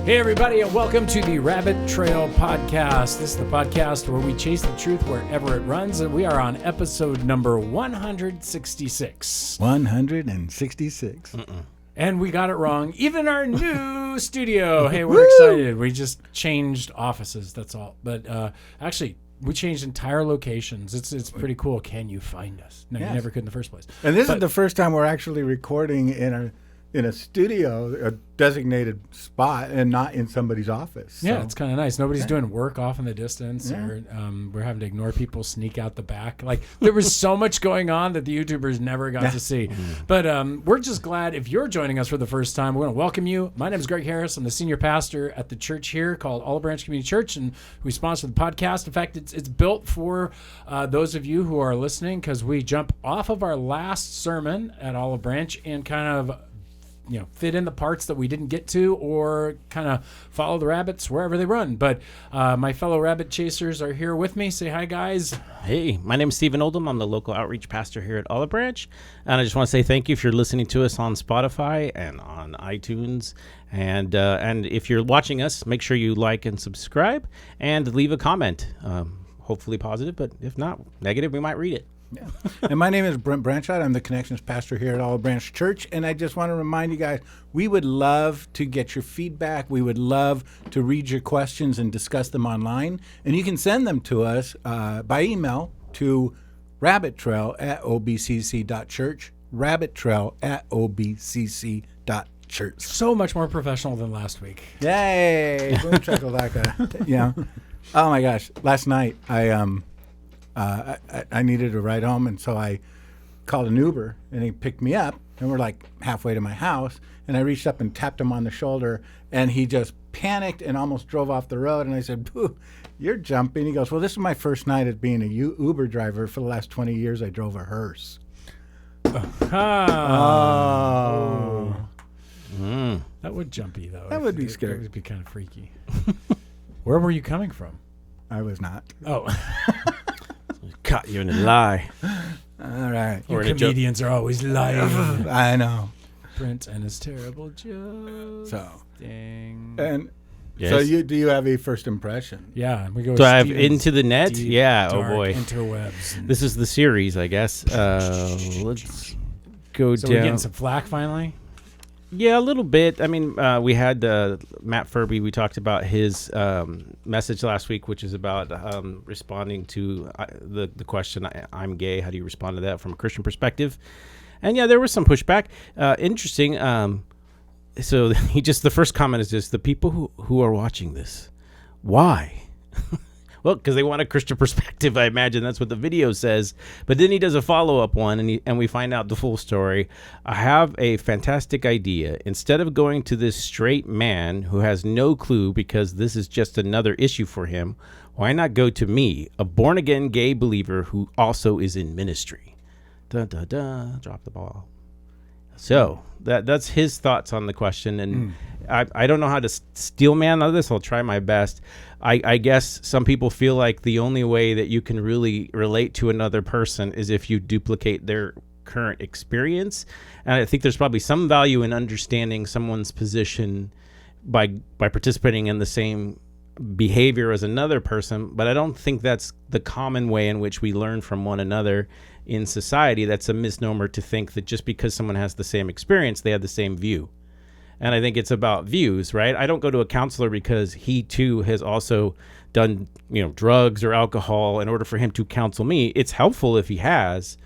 Hey everybody, and welcome to the Rabbit Trail Podcast. This is the podcast where we chase the truth wherever it runs, and we are on episode number 166. 166. And we got it wrong, even in our new studio. Hey, we're excited. We just changed offices, that's all. But actually, we changed entire locations. It's pretty cool. Can you find us? No, Yes. You never could in the first place. And this is the first time we're actually recording in a studio, a designated spot, and not in somebody's office. Yeah, So- it's kind of nice. Nobody's doing work off in the distance, Yeah. or we're having to ignore people sneak out the back. Like, there was so much going on that the YouTubers never got to see. But we're just glad if you're joining us for the first time. We're going to welcome you. My name is Greg Harris. I'm the senior pastor at the church here called Olive Branch Community Church, and we sponsor the podcast. In fact, it's built for those of you who are listening, because we jump off of our last sermon at Olive Branch and kind of fit in the parts that we didn't get to, or kind of follow the rabbits wherever they run. But my fellow rabbit chasers are here with me. Say hi, guys. Hey, my name is Stephen Oldham. I'm the local outreach pastor here at Olive Branch. And I just want to say thank you if you're listening to us on Spotify and on iTunes. And if you're watching us, make sure you like and subscribe and leave a comment. Hopefully positive, but if not negative, we might read it. Yeah. And my name is Brent Branchard. I'm the connections pastor here at Olive Branch Church. And I just want to remind you guys, we would love to get your feedback. We would love to read your questions and discuss them online. And you can send them to us by email to rabbittrail@obcc.church, rabbittrail@obcc.church. So much more professional than last week. Yay! Boom chakalaka. Yeah. Oh my gosh! Last night I needed a ride home, and so I called an Uber, and he picked me up, and we're like halfway to my house, and I reached up and tapped him on the shoulder, and he just panicked and almost drove off the road, and I said, "Boo, you're jumping." He goes, "Well, this is my first night as being a Uber driver. For the last 20 years, I drove a hearse." That would jumpy, though. That would be scary. That would be kind of freaky. Where were you coming from? I was not. Oh. Caught you in a lie. All right. You comedians are always lying. I know. Brent and his terrible jokes. So, Dang. and Yes. so do you have a first impression? Yeah, we go Dive Steven's into the net? deep, Yeah, oh dark boy. interwebs. This is the series, I guess. Let's go So down. we're getting some flack finally? Yeah, a little bit. I mean, we had Matt Furby. We talked about his message last week, which is about responding to the question, I'm gay. How do you respond to that from a Christian perspective? And yeah, there was some pushback. Interesting. So the first comment is just the people who are watching this. Why? Well, because they want a Christian perspective, I imagine that's what the video says. But then he does a follow-up one, and we find out the full story. I have a fantastic idea. Instead of going to this straight man who has no clue because this is just another issue for him, why not go to me, a born-again gay believer who also is in ministry? Drop the ball. So that's his thoughts on the question, and I don't know how to steel man out of this. I'll try my best. I guess some people feel like the only way that you can really relate to another person is if you duplicate their current experience, and I think there's probably some value in understanding someone's position by participating in the same behavior as another person, but I don't think that's the common way in which we learn from one another in society. That's a misnomer to think that just because someone has the same experience, they have the same view. And I think it's about views, right? I don't go to a counselor because he too has also done, drugs or alcohol in order for him to counsel me. It's helpful if he has,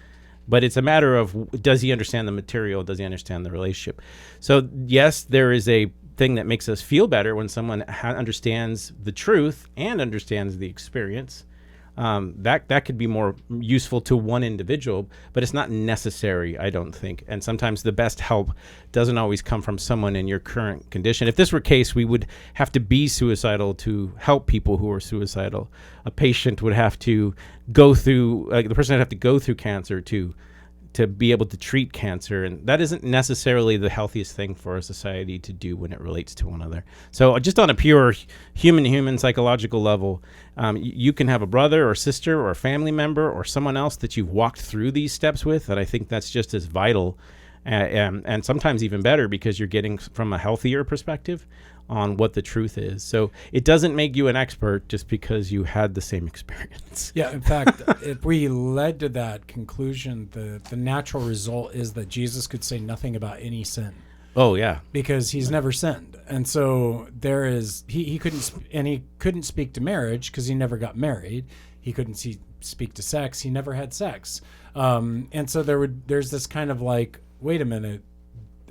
but it's a matter of, does he understand the material? Does he understand the relationship? So yes, there is a thing that makes us feel better when someone understands the truth and understands the experience. That could be more useful to one individual, but it's not necessary, I don't think. And sometimes the best help doesn't always come from someone in your current condition. If this were the case, we would have to be suicidal to help people who are suicidal. A patient would have to go through, the person would have to go through cancer to be able to treat cancer, and that isn't necessarily the healthiest thing for a society to do when it relates to one another. So just on a pure human psychological level, you can have a brother or sister or a family member or someone else that you've walked through these steps with, and I think that's just as vital and sometimes even better because you're getting from a healthier perspective. on what the truth is. So it doesn't make you an expert just because you had the same experience. Yeah, in fact, if we led to that conclusion, the natural result is that Jesus could say nothing about any sin. Oh yeah, because he's never sinned, and so there is he couldn't speak to marriage because he never got married. He couldn't speak to sex. He never had sex, and so there's this kind of like, wait a minute,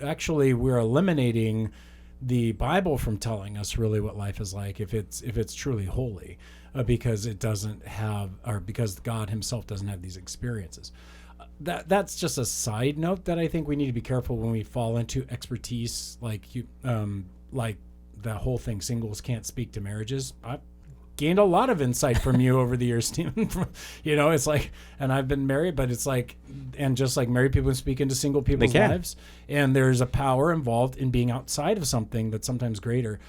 actually we're eliminating the Bible from telling us really what life is like if it's truly holy, because it doesn't have, or because God Himself doesn't have these experiences. That's just a side note that I think we need to be careful when we fall into expertise like like the whole thing. Singles can't speak to marriages. I've gained a lot of insight from you over the years, Stephen. It's like, and I've been married, but it's like, and just like married people speak into single people's lives, and there's a power involved in being outside of something that's sometimes greater.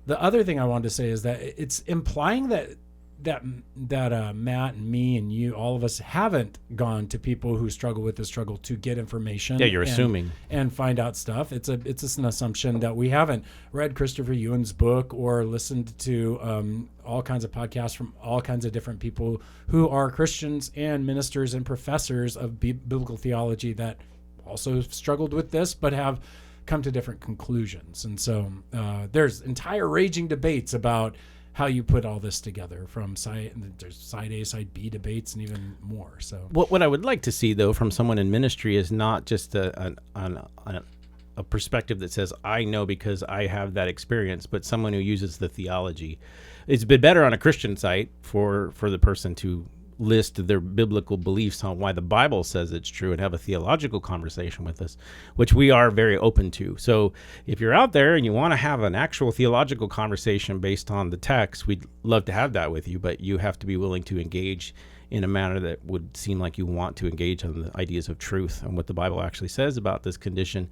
The other thing I wanted to say is that it's implying that Matt and me and you, all of us, haven't gone to people who struggle with this struggle to get information. Yeah, you're assuming and find out stuff. It's an assumption that we haven't read Christopher Ewan's book or listened to all kinds of podcasts from all kinds of different people who are Christians and ministers and professors of biblical theology that also struggled with this, but have come to different conclusions. And so there's entire raging debates about how you put all this together, from there's side A, side B debates, and even more. So what I would like to see, though, from someone in ministry is not just a perspective that says, I know because I have that experience, but someone who uses the theology. It's been better on a Christian site for the person to list their biblical beliefs on why the Bible says it's true and have a theological conversation with us, which we are very open to. So if you're out there and you want to have an actual theological conversation based on the text, we'd love to have that with you, but you have to be willing to engage in a manner that would seem like you want to engage on the ideas of truth and what the Bible actually says about this condition.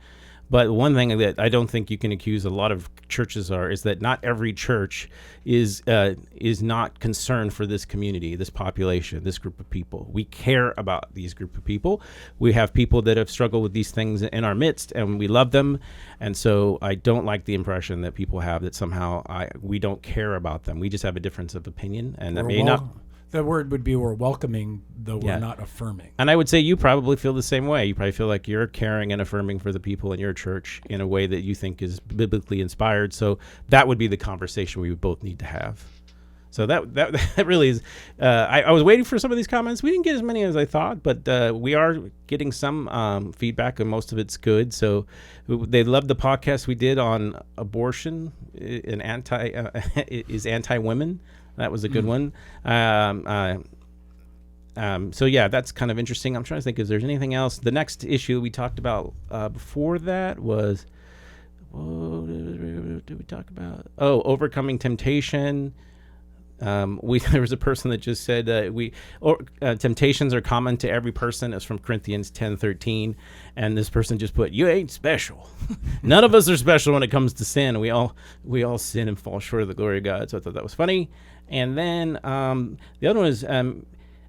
But one thing that I don't think you can accuse a lot of churches is that not every church is not concerned for this community, this population, this group of people. We care about these group of people. We have people that have struggled with these things in our midst, and we love them. And so I don't like the impression that people have that somehow we don't care about them. We just have a difference of opinion, and that may not. The word would be we're welcoming, though we're not affirming. And I would say you probably feel the same way. You probably feel like you're caring and affirming for the people in your church in a way that you think is biblically inspired. So that would be the conversation we would both need to have. So that really is. I was waiting for some of these comments. We didn't get as many as I thought, but we are getting some feedback, and most of it's good. So they loved the podcast we did on abortion and anti-women. That was a good one. So yeah, that's kind of interesting. I'm trying to think if there's anything else. The next issue we talked about before that was, what did we talk about? Oh, overcoming temptation. There was a person that just said temptations are common to every person. It's from Corinthians 10:13, and this person just put, "You ain't special." None of us are special when it comes to sin. We all sin and fall short of the glory of God. So I thought that was funny. And then the other one is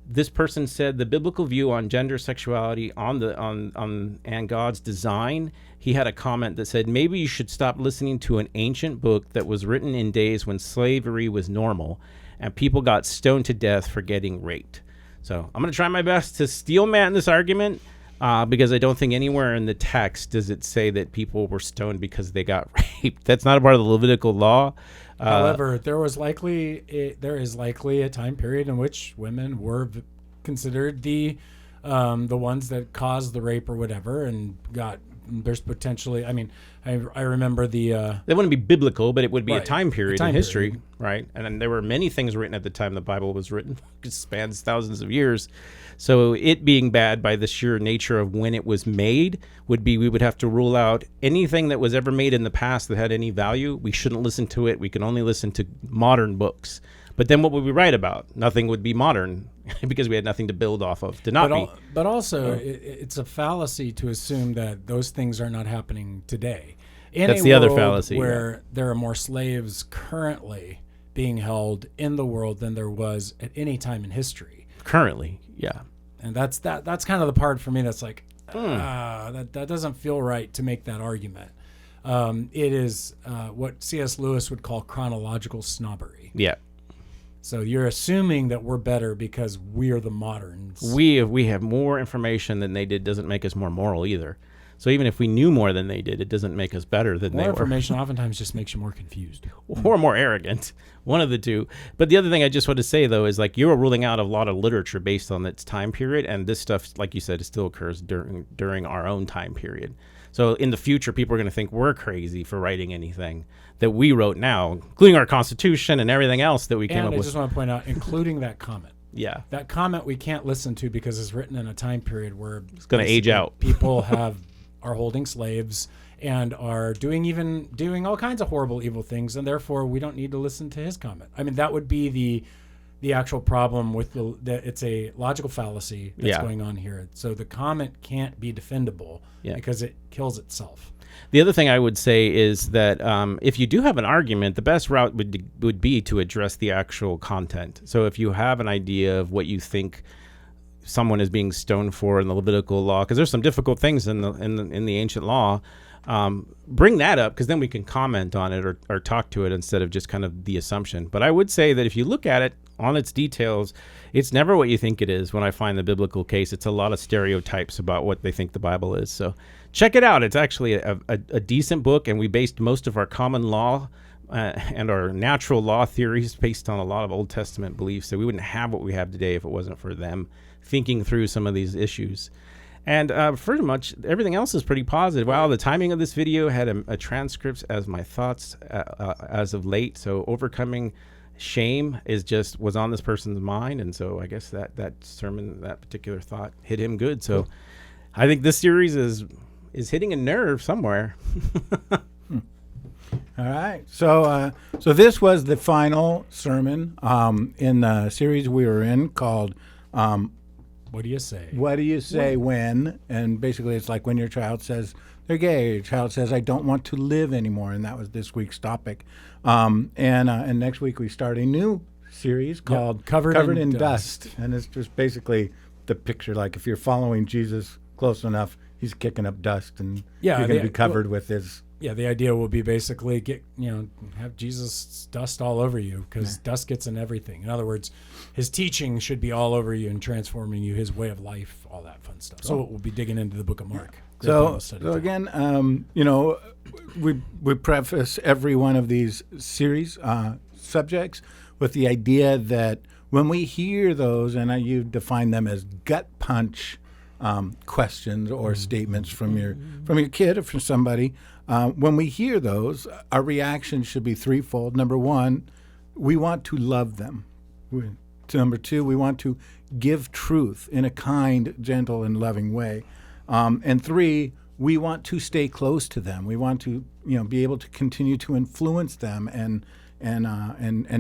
this person said the biblical view on gender, sexuality, and God's design. He had a comment that said, maybe you should stop listening to an ancient book that was written in days when slavery was normal and people got stoned to death for getting raped. So I'm going to try my best to steel man this argument because I don't think anywhere in the text does it say that people were stoned because they got raped. That's not a part of the Levitical law. However, there is likely a time period in which women were considered the ones that caused the rape or whatever, and there's potentially. I mean, I remember they wouldn't be biblical, but it would be right, a time period in history, period. Right? And then there were many things written at the time the Bible was written. It spans thousands of years. So it being bad by the sheer nature of when it was made we would have to rule out anything that was ever made in the past that had any value. We shouldn't listen to it. We can only listen to modern books. But then what would we write about? Nothing would be modern because we had nothing to build off of. But also, it's a fallacy to assume that those things are not happening today. That's the other fallacy. Where there are more slaves currently being held in the world than there was at any time in history. Currently, yeah. And that's kind of the part for me that's like, that doesn't feel right to make that argument. It is what C.S. Lewis would call chronological snobbery. Yeah. So you're assuming that we're better because we're the moderns. We have more information than they did doesn't make us more moral either. So even if we knew more than they did, it doesn't make us better than they More were. information oftentimes just makes you more confused. Or more arrogant, one of the two. But the other thing I just want to say, though, is like you're ruling out a lot of literature based on its time period, and this stuff, like you said, it still occurs during our own time period. So in the future, people are going to think we're crazy for writing anything that we wrote now, including our Constitution and everything else that we came And up I with. just want to point out, including that comment. Yeah. That comment we can't listen to because it's written in a time period where It's going to age out. People are holding slaves and are doing all kinds of horrible, evil things, and therefore we don't need to listen to his comment. I mean, that would be the actual problem with it's a logical fallacy that's going on here. So the comment can't be defendable because it kills itself. The other thing I would say is that if you do have an argument, the best route would be to address the actual content. So if you have an idea of what you think someone is being stoned for in the Levitical law, because there's some difficult things in the ancient law, bring that up, because then we can comment on it or talk to it instead of just kind of the assumption. But I would say that if you look at it on its details, it's never what you think it is. When I find the biblical case, it's a lot of stereotypes about what they think the Bible is. So check it out. It's actually a decent book, and we based most of our common law and our natural law theories based on a lot of Old Testament beliefs. So we wouldn't have what we have today if it wasn't for them thinking through some of these issues. And pretty much everything else is pretty positive. Wow, the timing of this video had a transcript as my thoughts as of late. So overcoming shame was on this person's mind. And so I guess that sermon, that particular thought hit him good. So I think this series is hitting a nerve somewhere. All right. So this was the final sermon in the series we were in called What do you say? What do you say when? And basically it's like when your child says they're gay, your child says, I don't want to live anymore. And that was this week's topic. And next week we start a new series called Covered in Dust. And it's just basically the picture, like if you're following Jesus close enough, he's kicking up dust and you're going to be covered with his... Yeah, the idea will be basically have Jesus dust all over you, because dust gets in everything. In other words, his teaching should be all over you and transforming you, his way of life, all that fun stuff. So we'll be digging into the book of Mark. So again, we preface every one of these series subjects with the idea that when we hear those, and you define them as gut punch questions or statements from your kid or from somebody, when we hear those, our reaction should be threefold. Number one, we want to love them. Number two, we want to give truth in a kind, gentle, and loving way. And three, we want to stay close to them. We want to, be able to continue to influence them and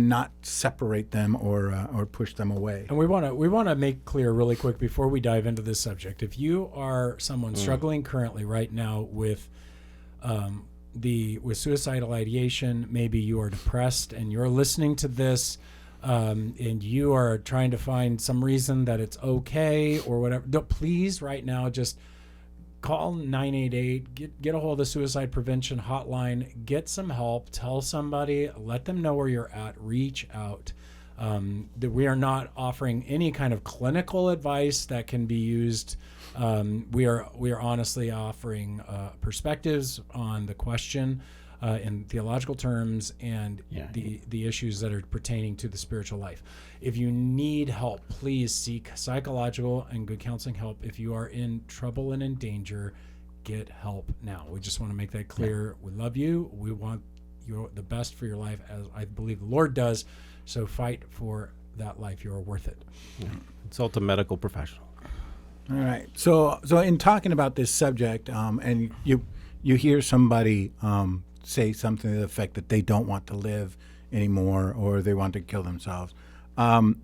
not separate them or push them away. And we want to make clear really quick before we dive into this subject. If you are someone struggling currently right now with suicidal ideation, maybe you are depressed and you're listening to this, and you are trying to find some reason that it's okay or whatever, please right now just call 988, get a hold of the suicide prevention hotline, get some help, tell somebody, let them know where you're at, reach out. That we are not offering any kind of clinical advice that can be used. We are honestly offering perspectives on the question in theological terms and the issues that are pertaining to the spiritual life. If you need help, please seek psychological and good counseling help. If you are in trouble and in danger, get help now. We just want to make that clear. We love you. We want the best for your life, as I believe the Lord does. So fight for that life. You're worth it. Yeah. Consult a medical professional. All right. So in talking about this subject, and you hear somebody say something to the effect that they don't want to live anymore or they want to kill themselves, some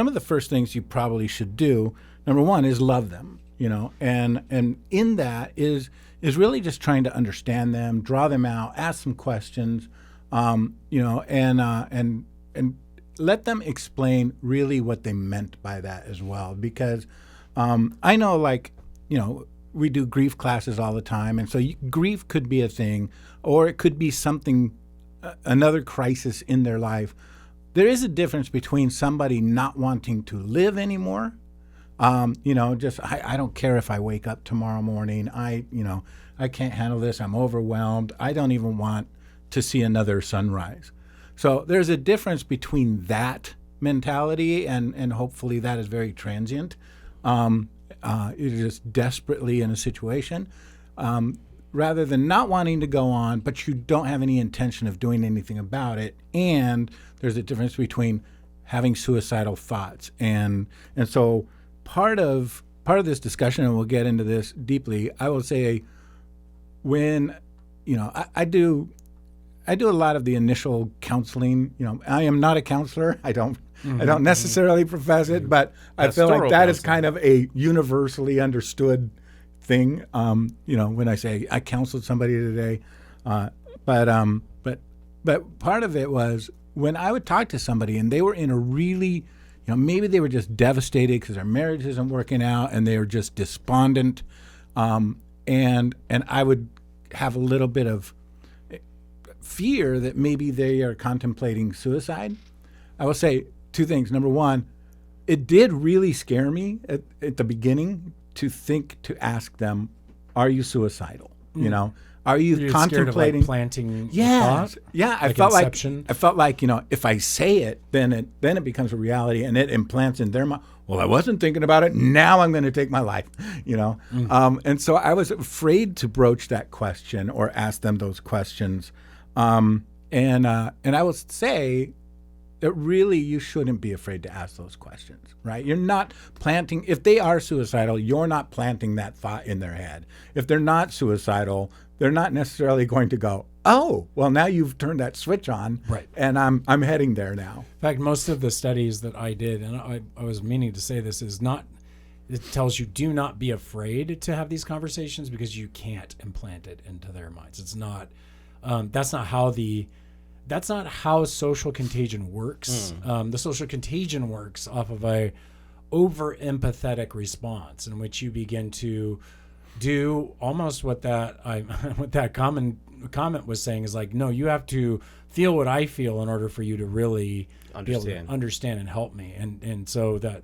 of the first things you probably should do, number one, is love them. And in that is really just trying to understand them, draw them out, ask some questions, and let them explain really what they meant by that as well. Because I know, we do grief classes all the time, and so grief could be a thing, or it could be something, another crisis in their life. There is a difference between somebody not wanting to live anymore. Just I don't care if I wake up tomorrow morning. I can't handle this. I'm overwhelmed. I don't even want to see another sunrise. So there's a difference between that mentality and hopefully that is very transient. You're just desperately in a situation, rather than not wanting to go on, but you don't have any intention of doing anything about it. And there's a difference between having suicidal thoughts. And so part of this discussion, and we'll get into this deeply, I will say when, I do a lot of the initial counseling. I am not a counselor. I don't necessarily profess it, but I feel like that is kind of a universally understood thing. When I say I counseled somebody today, but part of it was when I would talk to somebody and they were in a really, maybe they were just devastated because their marriage isn't working out and they were just despondent, and I would have a little bit of fear that maybe they are contemplating suicide. I will say two things. Number one, it did really scare me at the beginning to ask them, "Are you suicidal? Are you contemplating planting?" Yeah, yeah. I felt inception? like if I say it, then it becomes a reality and it implants in their mind. Well, I wasn't thinking about it. Now I'm going to take my life. And so I was afraid to broach that question or ask them those questions. And I will say that really you shouldn't be afraid to ask those questions, right? You're not planting, if they are suicidal, you're not planting that thought in their head. If they're not suicidal, they're not necessarily going to go, oh, well, now you've turned that switch on, right? And I'm heading there now. In fact, most of the studies that I did, and I was meaning to say this, is not, it tells you do not be afraid to have these conversations because you can't implant it into their minds. It's not, that's not how social contagion works. The social contagion works off of a over empathetic response in which you begin to do almost what that comment was saying is like, no, you have to feel what I feel in order for you to really be able to understand and help me. And so that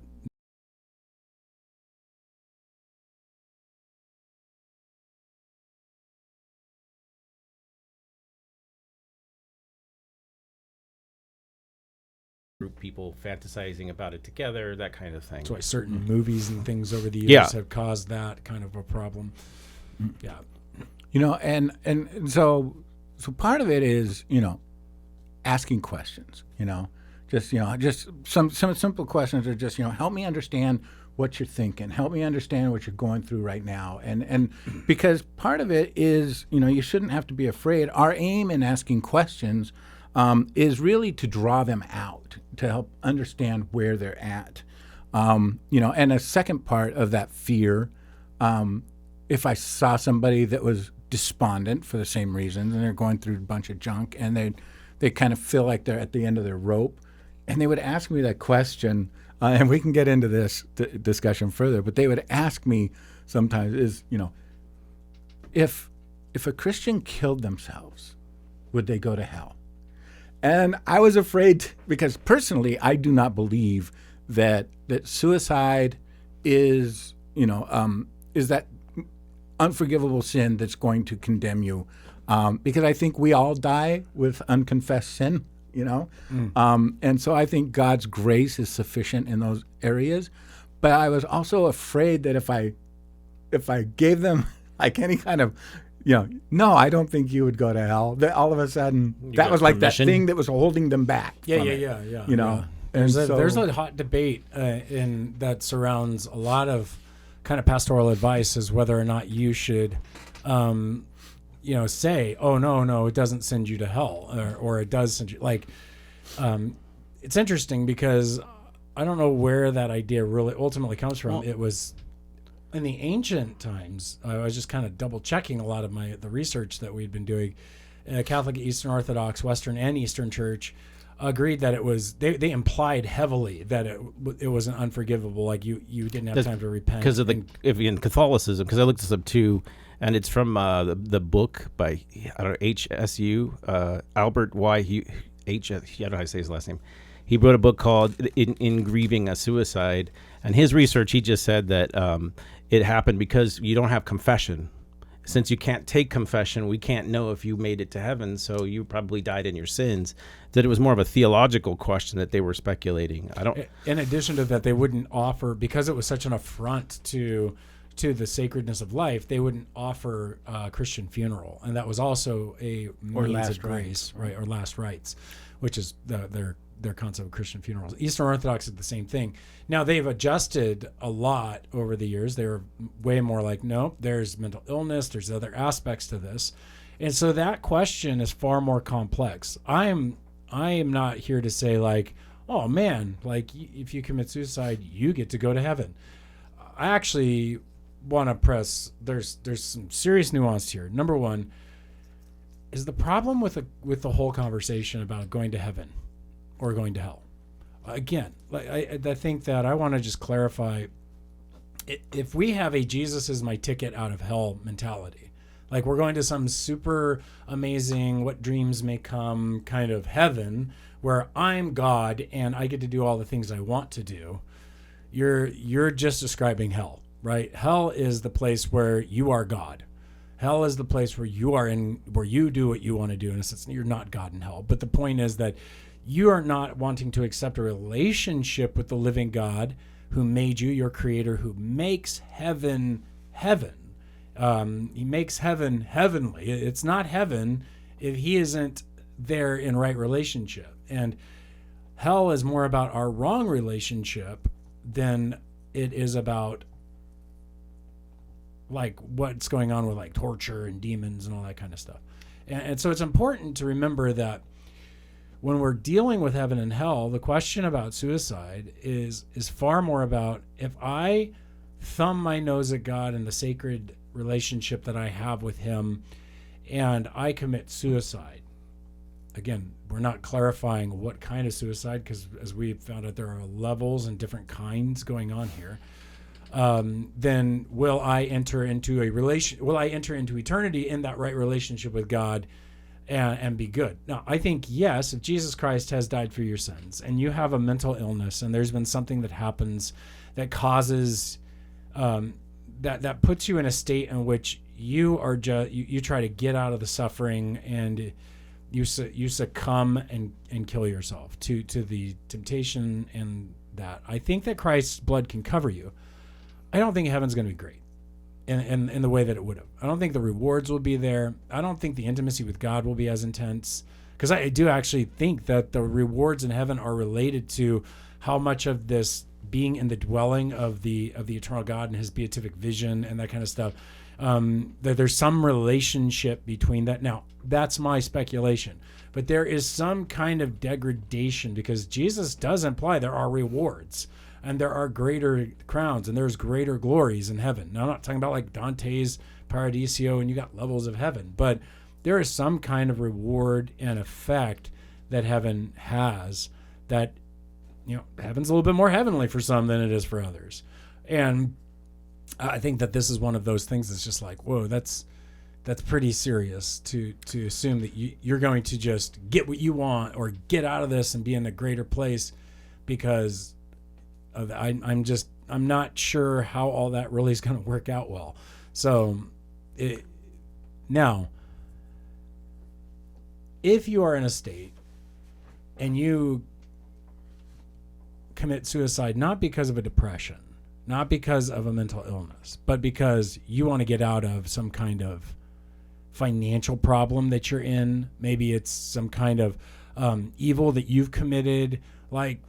group people fantasizing about it together, that kind of thing. That's why certain movies and things over the years have caused that kind of a problem. Yeah. And so part of it is, asking questions, just some simple questions are just, help me understand what you're thinking, help me understand what you're going through right now. And because part of it is, you shouldn't have to be afraid. Our aim in asking questions is really to draw them out, to help understand where they're at. And a second part of that fear, if I saw somebody that was despondent for the same reasons and they're going through a bunch of junk and they kind of feel like they're at the end of their rope, and they would ask me that question, and we can get into this discussion further, but they would ask me sometimes is, if a Christian killed themselves, would they go to hell? And I was afraid because personally, I do not believe that suicide is that unforgivable sin that's going to condemn you, because I think we all die with unconfessed sin, and so I think God's grace is sufficient in those areas. But I was also afraid that if I gave them like any kind of no, I don't think you would go to hell. That all of a sudden, that was like permission. That thing that was holding them back. Yeah. And there's a hot debate that surrounds a lot of kind of pastoral advice as whether or not you should, say, oh no, it doesn't send you to hell, or it does send you. Like, it's interesting because I don't know where that idea really ultimately comes from. It was. In the ancient times, I was just kind of double checking a lot of the research that we'd been doing. Catholic, Eastern Orthodox, Western and Eastern Church, agreed that it was. They implied heavily that it wasn't unforgivable. Like you didn't have time to repent because of if in Catholicism. Because I looked this up too, and it's from the book by HSU Albert Y. I don't know how to say his last name. He wrote a book called In Grieving a Suicide, and his research, he just said that it happened because you don't have confession. Since you can't take confession, we can't know if you made it to heaven, so you probably died in your sins. That it was more of a theological question that they were speculating. In addition to that, they wouldn't offer, because it was such an affront to the sacredness of life, they wouldn't offer a Christian funeral, and that was also a means of grace, right? Or last rites, which is their concept of Christian funerals. Eastern Orthodox is the same thing. Now, they've adjusted a lot over the years. They're way more like, no, there's mental illness, there's other aspects to this. And so that question is far more complex. I am not here to say like, oh man, like if you commit suicide, you get to go to heaven. I actually want to press, there's some serious nuance here. Number one, is the problem with the whole conversation about going to heaven or going to hell. Again, like I think that I want to just clarify, if we have a Jesus is my ticket out of hell mentality, like we're going to some super amazing what dreams may come kind of heaven where I'm God and I get to do all the things I want to do, you're just describing hell, right? Hell is the place where you are God. Hell is the place where you are in, where you do what you want to do. In a sense, you're not God in hell. But the point is that you are not wanting to accept a relationship with the living God who made you, your creator, who makes heaven heaven. He makes heaven heavenly. It's not heaven if he isn't there in right relationship. And hell is more about our wrong relationship than it is about like what's going on with like torture and demons and all that kind of stuff. And so it's important to remember that when we're dealing with heaven and hell, the question about suicide is far more about, if I thumb my nose at God and the sacred relationship that I have with him and I commit suicide. Again, we're not clarifying what kind of suicide, because as we found out, there are levels and different kinds going on here. Then will I enter into eternity in that right relationship with God and be good? Now, I think, yes, if Jesus Christ has died for your sins and you have a mental illness and there's been something that happens that causes, that puts you in a state in which you are you try to get out of the suffering and you succumb and kill yourself to the temptation, and that, I think that Christ's blood can cover you. I don't think heaven's going to be great in the way that it would have. I don't think the rewards will be there. I don't think the intimacy with God will be as intense, because I do actually think that the rewards in heaven are related to how much of this being in the dwelling of the eternal God and his beatific vision and that kind of stuff, that there's some relationship between that. Now, that's my speculation, but there is some kind of degradation, because Jesus does imply there are rewards and there are greater crowns and there's greater glories in heaven. Now, I'm not talking about like Dante's Paradiso and you got levels of heaven, but there is some kind of reward and effect that heaven has, that, you know, heaven's a little bit more heavenly for some than it is for others. And I think that this is one of those things that's just like, whoa, that's pretty serious to assume that you're going to just get what you want or get out of this and be in a greater place, because of, I'm not sure how all that really is going to work out well. So now, if you are in a state and you commit suicide, not because of a depression, not because of a mental illness, but because you want to get out of some kind of financial problem that you're in, maybe it's some kind of evil that you've committed, like,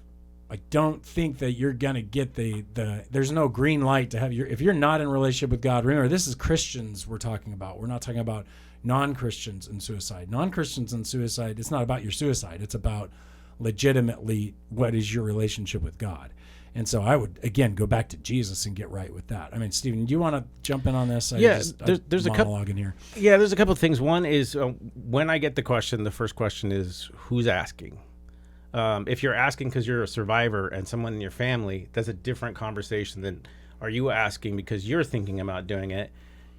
I don't think that you're going to get there's no green light to have if you're not in a relationship with God. Remember, this is Christians we're talking about. We're not talking about non-Christians and suicide. Non-Christians and suicide, it's not about your suicide. It's about legitimately what is your relationship with God. And so I would, again, go back to Jesus and get right with that. I mean, Stephen, do you want to jump in on this? There's a couple in here. Yeah, there's a couple of things. One is when I get the question, the first question is, who's asking? If you're asking because you're a survivor and someone in your family, that's a different conversation than are you asking because you're thinking about doing it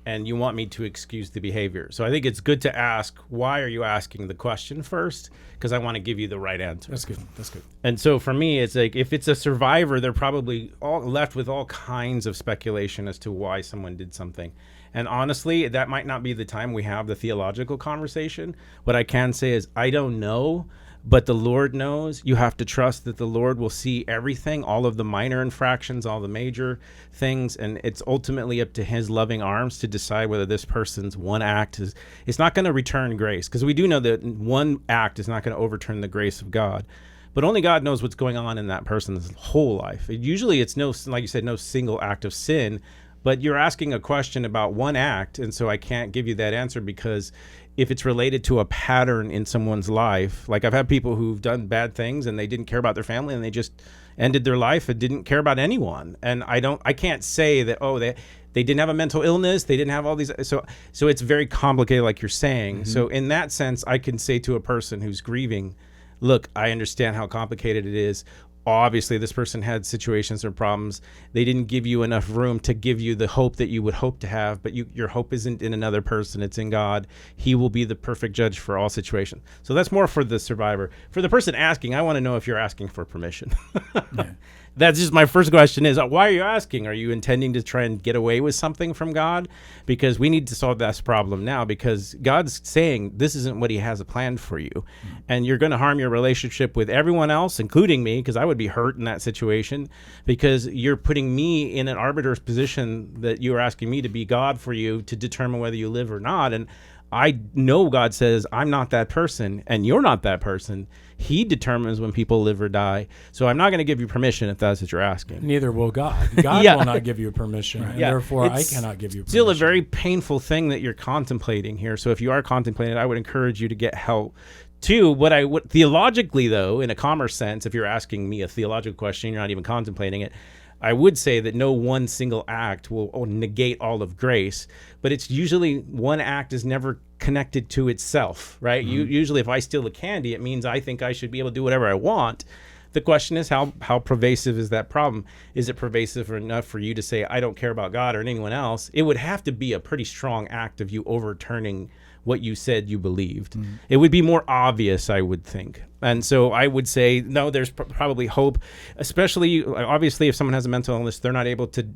and you want me to excuse the behavior. So I think it's good to ask, why are you asking the question first? Because I want to give you the right answer. That's good. That's good. And so for me, it's like if it's a survivor, they're probably all left with all kinds of speculation as to why someone did something. And honestly, that might not be the time we have the theological conversation. What I can say is I don't know, but the Lord knows. You have to trust that the Lord will see everything, all of the minor infractions, all the major things, and it's ultimately up to his loving arms to decide whether this person's one act is, it's not going to return grace, because we do know that one act is not going to overturn the grace of God. But only God knows what's going on in that person's whole life. Usually it's no, like you said, no single act of sin, but you're asking a question about one act, and so I can't give you that answer because if it's related to a pattern in someone's life, like I've had people who've done bad things and they didn't care about their family and they just ended their life and didn't care about anyone. And I can't say that, oh, they didn't have a mental illness, they didn't have all these. So it's very complicated, like you're saying. Mm-hmm. So in that sense, I can say to a person who's grieving, look, I understand how complicated it is. Obviously, this person had situations or problems. They didn't give you enough room to give you the hope that you would hope to have, but your hope isn't in another person. It's in God. He will be the perfect judge for all situations. So that's more for the survivor. For the person asking, I want to know if you're asking for permission. Yeah. That's just my first question is, why are you asking? Are you intending to try and get away with something from God? Because we need to solve this problem now, because God's saying this isn't what he has planned for you. Mm-hmm. And you're going to harm your relationship with everyone else, including me, because I would be hurt in that situation, because you're putting me in an arbiter's position that you're asking me to be God for you to determine whether you live or not. And I know God says, I'm not that person, and you're not that person. He determines when people live or die. So I'm not going to give you permission if that's what you're asking. Neither will God. God Yeah. will not give you permission, and therefore I cannot give you permission. Still a very painful thing that you're contemplating here. So if you are contemplating, I would encourage you to get help. Two, what I would theologically, though, in a commerce sense, if you're asking me a theological question, you're not even contemplating it, I would say that no one single act will negate all of grace, but it's usually one act is never connected to itself, right? Mm-hmm. Usually if I steal a candy, it means I think I should be able to do whatever I want. The question is how pervasive is that problem? Is it pervasive enough for you to say, I don't care about God or anyone else? It would have to be a pretty strong act of you overturning what you said you believed. Mm-hmm. It would be more obvious, I would think. And so I would say, no, there's probably hope, especially, obviously, if someone has a mental illness, they're not able to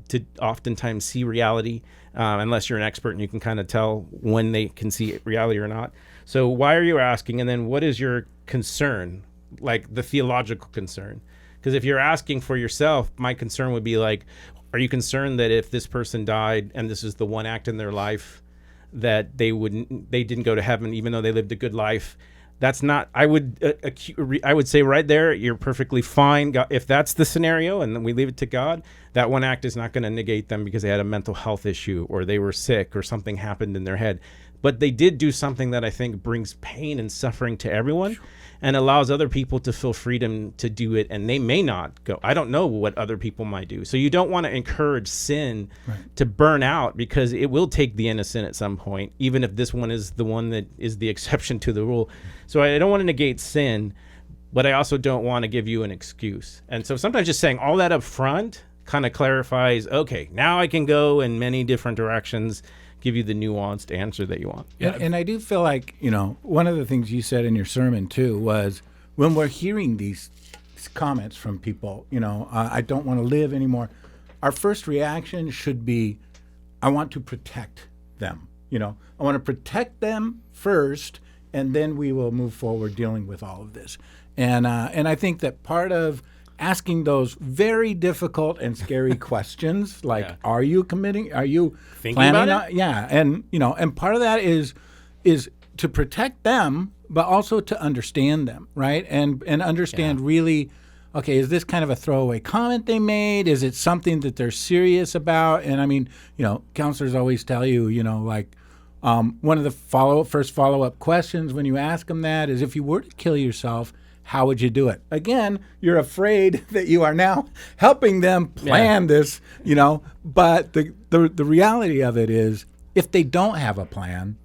oftentimes see reality unless you're an expert and you can kind of tell when they can see reality or not. So why are you asking? And then what is your concern, like the theological concern? Because if you're asking for yourself, my concern would be like, are you concerned that if this person died and this is the one act in their life that they didn't go to heaven even though they lived a good life? That's not, I would say right there, you're perfectly fine. If that's the scenario and then we leave it to God, that one act is not going to negate them because they had a mental health issue or they were sick or something happened in their head. But they did do something that I think brings pain and suffering to everyone and allows other people to feel freedom to do it, and they may not go. I don't know what other people might do. So you don't want to encourage sin to burn out, because it will take the innocent at some point, even if this one is the one that is the exception to the rule. So I don't want to negate sin, but I also don't want to give you an excuse. And so sometimes just saying all that up front kind of clarifies, okay, now I can go in many different directions, give you the nuanced answer that you want. Yeah. And I do feel like, one of the things you said in your sermon too was when we're hearing these comments from people, I don't want to live anymore, our first reaction should be, I want to protect them. I want to protect them first, and then we will move forward dealing with all of this. And I think that part of asking those very difficult and scary questions, like, are you committing? Are you thinking planning about it? Yeah, and part of that is to protect them, but also to understand them, right? And understand really, okay, is this kind of a throwaway comment they made? Is it something that they're serious about? And I mean, counselors always tell you, one of the first follow-up questions when you ask them that is, if you were to kill yourself, how would you do it? Again, you're afraid that you are now helping them plan this, But the reality of it is, if they don't have a plan,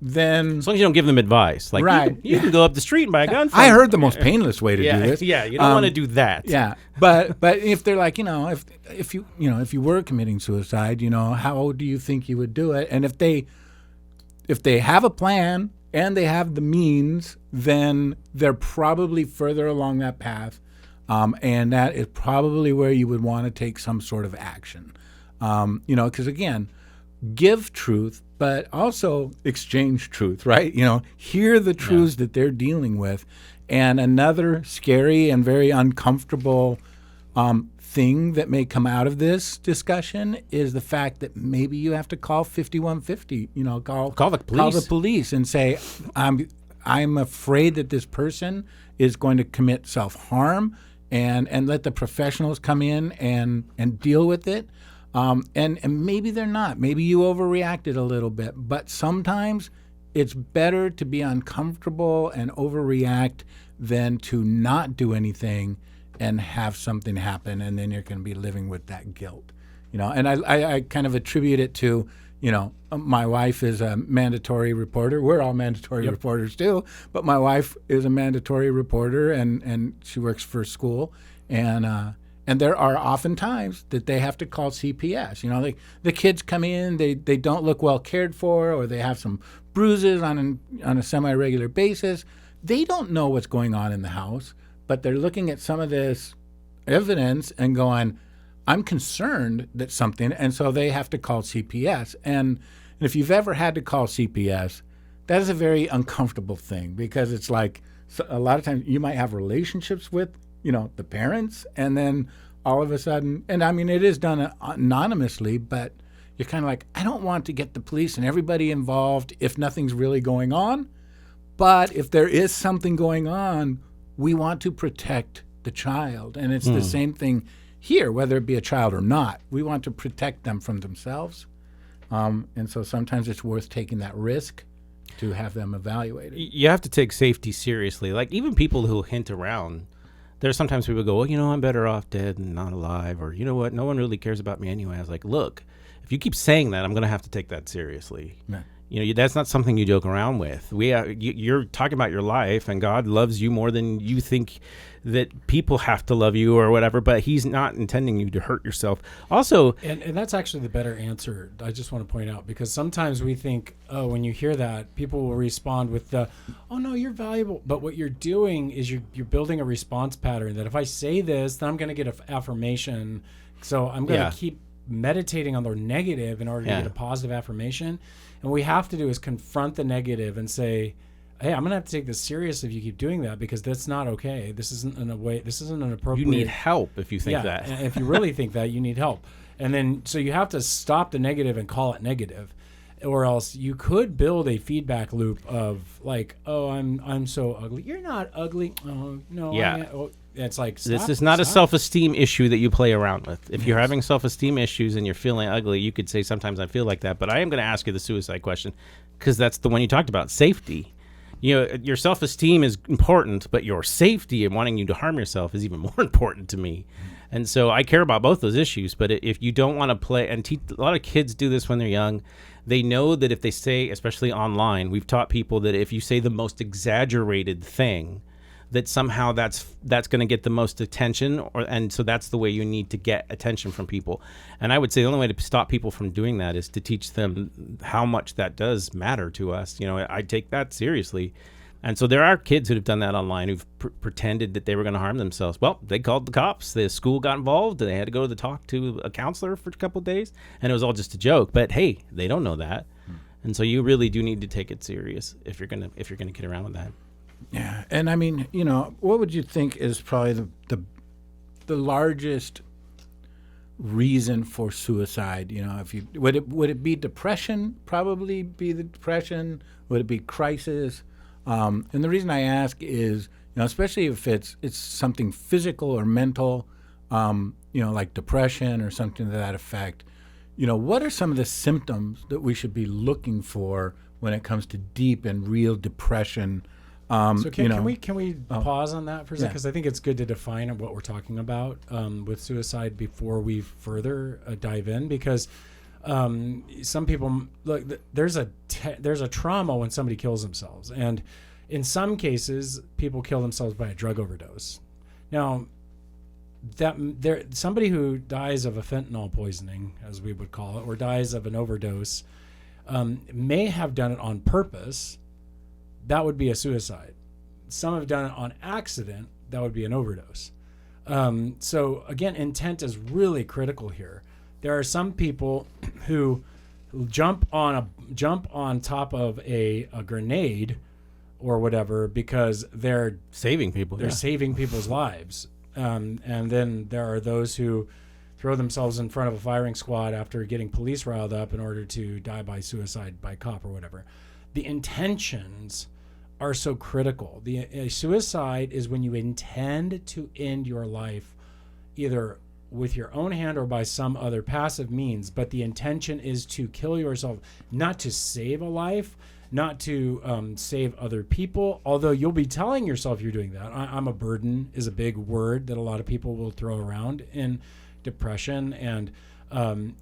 then As long as you don't give them advice, like Right. you can go up the street and buy a gun. I heard the most painless way to do this. Yeah, you don't want to do that. Yeah, but if they're like, if you were committing suicide, how do you think you would do it? And if they have a plan and they have the means, then they're probably further along that path, and that is probably where you would want to take some sort of action. Because again, give truth, but also exchange truth, right? Hear the truths that they're dealing with. And another scary and very uncomfortable thing that may come out of this discussion is the fact that maybe you have to call 5150, call the police. Call the police and say, I'm afraid that this person is going to commit self-harm, and let the professionals come in and deal with it. And maybe they're not. Maybe you overreacted a little bit. But sometimes it's better to be uncomfortable and overreact than to not do anything and have something happen, and then you're going to be living with that guilt. And I kind of attribute it to, my wife is a mandatory reporter. We're all mandatory reporters too, but my wife is a mandatory reporter, and she works for school, and there are often times that they have to call CPS. The kids come in, they don't look well cared for, or they have some bruises on a semi-regular basis. They don't know what's going on in the house, but they're looking at some of this evidence and going, I'm concerned that something, and so they have to call CPS. And if you've ever had to call CPS, that is a very uncomfortable thing, because it's like a lot of times you might have relationships with the parents, and then all of a sudden, and I mean, it is done anonymously, but you're kind of like, I don't want to get the police and everybody involved if nothing's really going on. But if there is something going on, we want to protect the child. And it's the same thing here, whether it be a child or not. We want to protect them from themselves. And so sometimes it's worth taking that risk to have them evaluated. You have to take safety seriously. Like, even people who hint around, there's sometimes people go, well, I'm better off dead than not alive, or you know what, no one really cares about me anyway. I was like, look, if you keep saying that, I'm going to have to take that seriously. Yeah. That's not something you joke around with. You're talking about your life, and God loves you more than you think that people have to love you or whatever, but he's not intending you to hurt yourself. Also, and that's actually the better answer, I just want to point out, because sometimes we think, when you hear that, people will respond with the, oh no, you're valuable. But what you're doing is you're building a response pattern that if I say this, then I'm going to get an affirmation. So I'm going to keep meditating on the negative in order to get a positive affirmation. And what we have to do is confront the negative and say, hey, I'm going to have to take this serious if you keep doing that, because that's not okay. This isn't an appropriate. You need help if you think that. And if you really think that, you need help. And then, so you have to stop the negative and call it negative, or else you could build a feedback loop of like, oh, I'm so ugly. You're not ugly. Oh, no. Yeah. It's like, this is not a self-esteem issue that you play around with. If you're having self-esteem issues and you're feeling ugly, you could say, sometimes I feel like that. But I am going to ask you the suicide question, because that's the one you talked about, safety. Your self-esteem is important, but your safety and wanting you to harm yourself is even more important to me. And so I care about both those issues. But if you don't want to play, and a lot of kids do this when they're young, they know that if they say, especially online, we've taught people that if you say the most exaggerated thing, that somehow that's going to get the most attention, and so that's the way you need to get attention from people. And I would say the only way to stop people from doing that is to teach them how much that does matter to us. I take that seriously. And so there are kids who have done that online, who've pretended that they were going to harm themselves. Well, they called the cops. The school got involved. They had to go to talk to a counselor for a couple of days, and it was all just a joke. But hey, they don't know that, and so you really do need to take it serious if you're gonna get around with that. Yeah, and I mean, what would you think is probably the largest reason for suicide? If you would it be depression? Probably be the depression. Would it be crisis? And the reason I ask is, especially if it's something physical or mental, like depression or something to that effect. What are some of the symptoms that we should be looking for when it comes to deep and real depression? So can we pause on that for a second? Because I think it's good to define what we're talking about with suicide before we further dive in. Because some people, look, there's a there's a trauma when somebody kills themselves, and in some cases, people kill themselves by a drug overdose. Now, somebody who dies of a fentanyl poisoning, as we would call it, or dies of an overdose, may have done it on purpose. That would be a suicide. Some have done it on accident. That would be an overdose. So again, intent is really critical here. There are some people who jump on top of a grenade or whatever because they're saving people. They're saving people's lives. And then there are those who throw themselves in front of a firing squad after getting police riled up in order to die by suicide by cop or whatever. The intentions are so critical. The suicide is when you intend to end your life either with your own hand or by some other passive means, but the intention is to kill yourself, not to save a life, not to save other people, although you'll be telling yourself you're doing that. I'm a burden is a big word that a lot of people will throw around in depression, and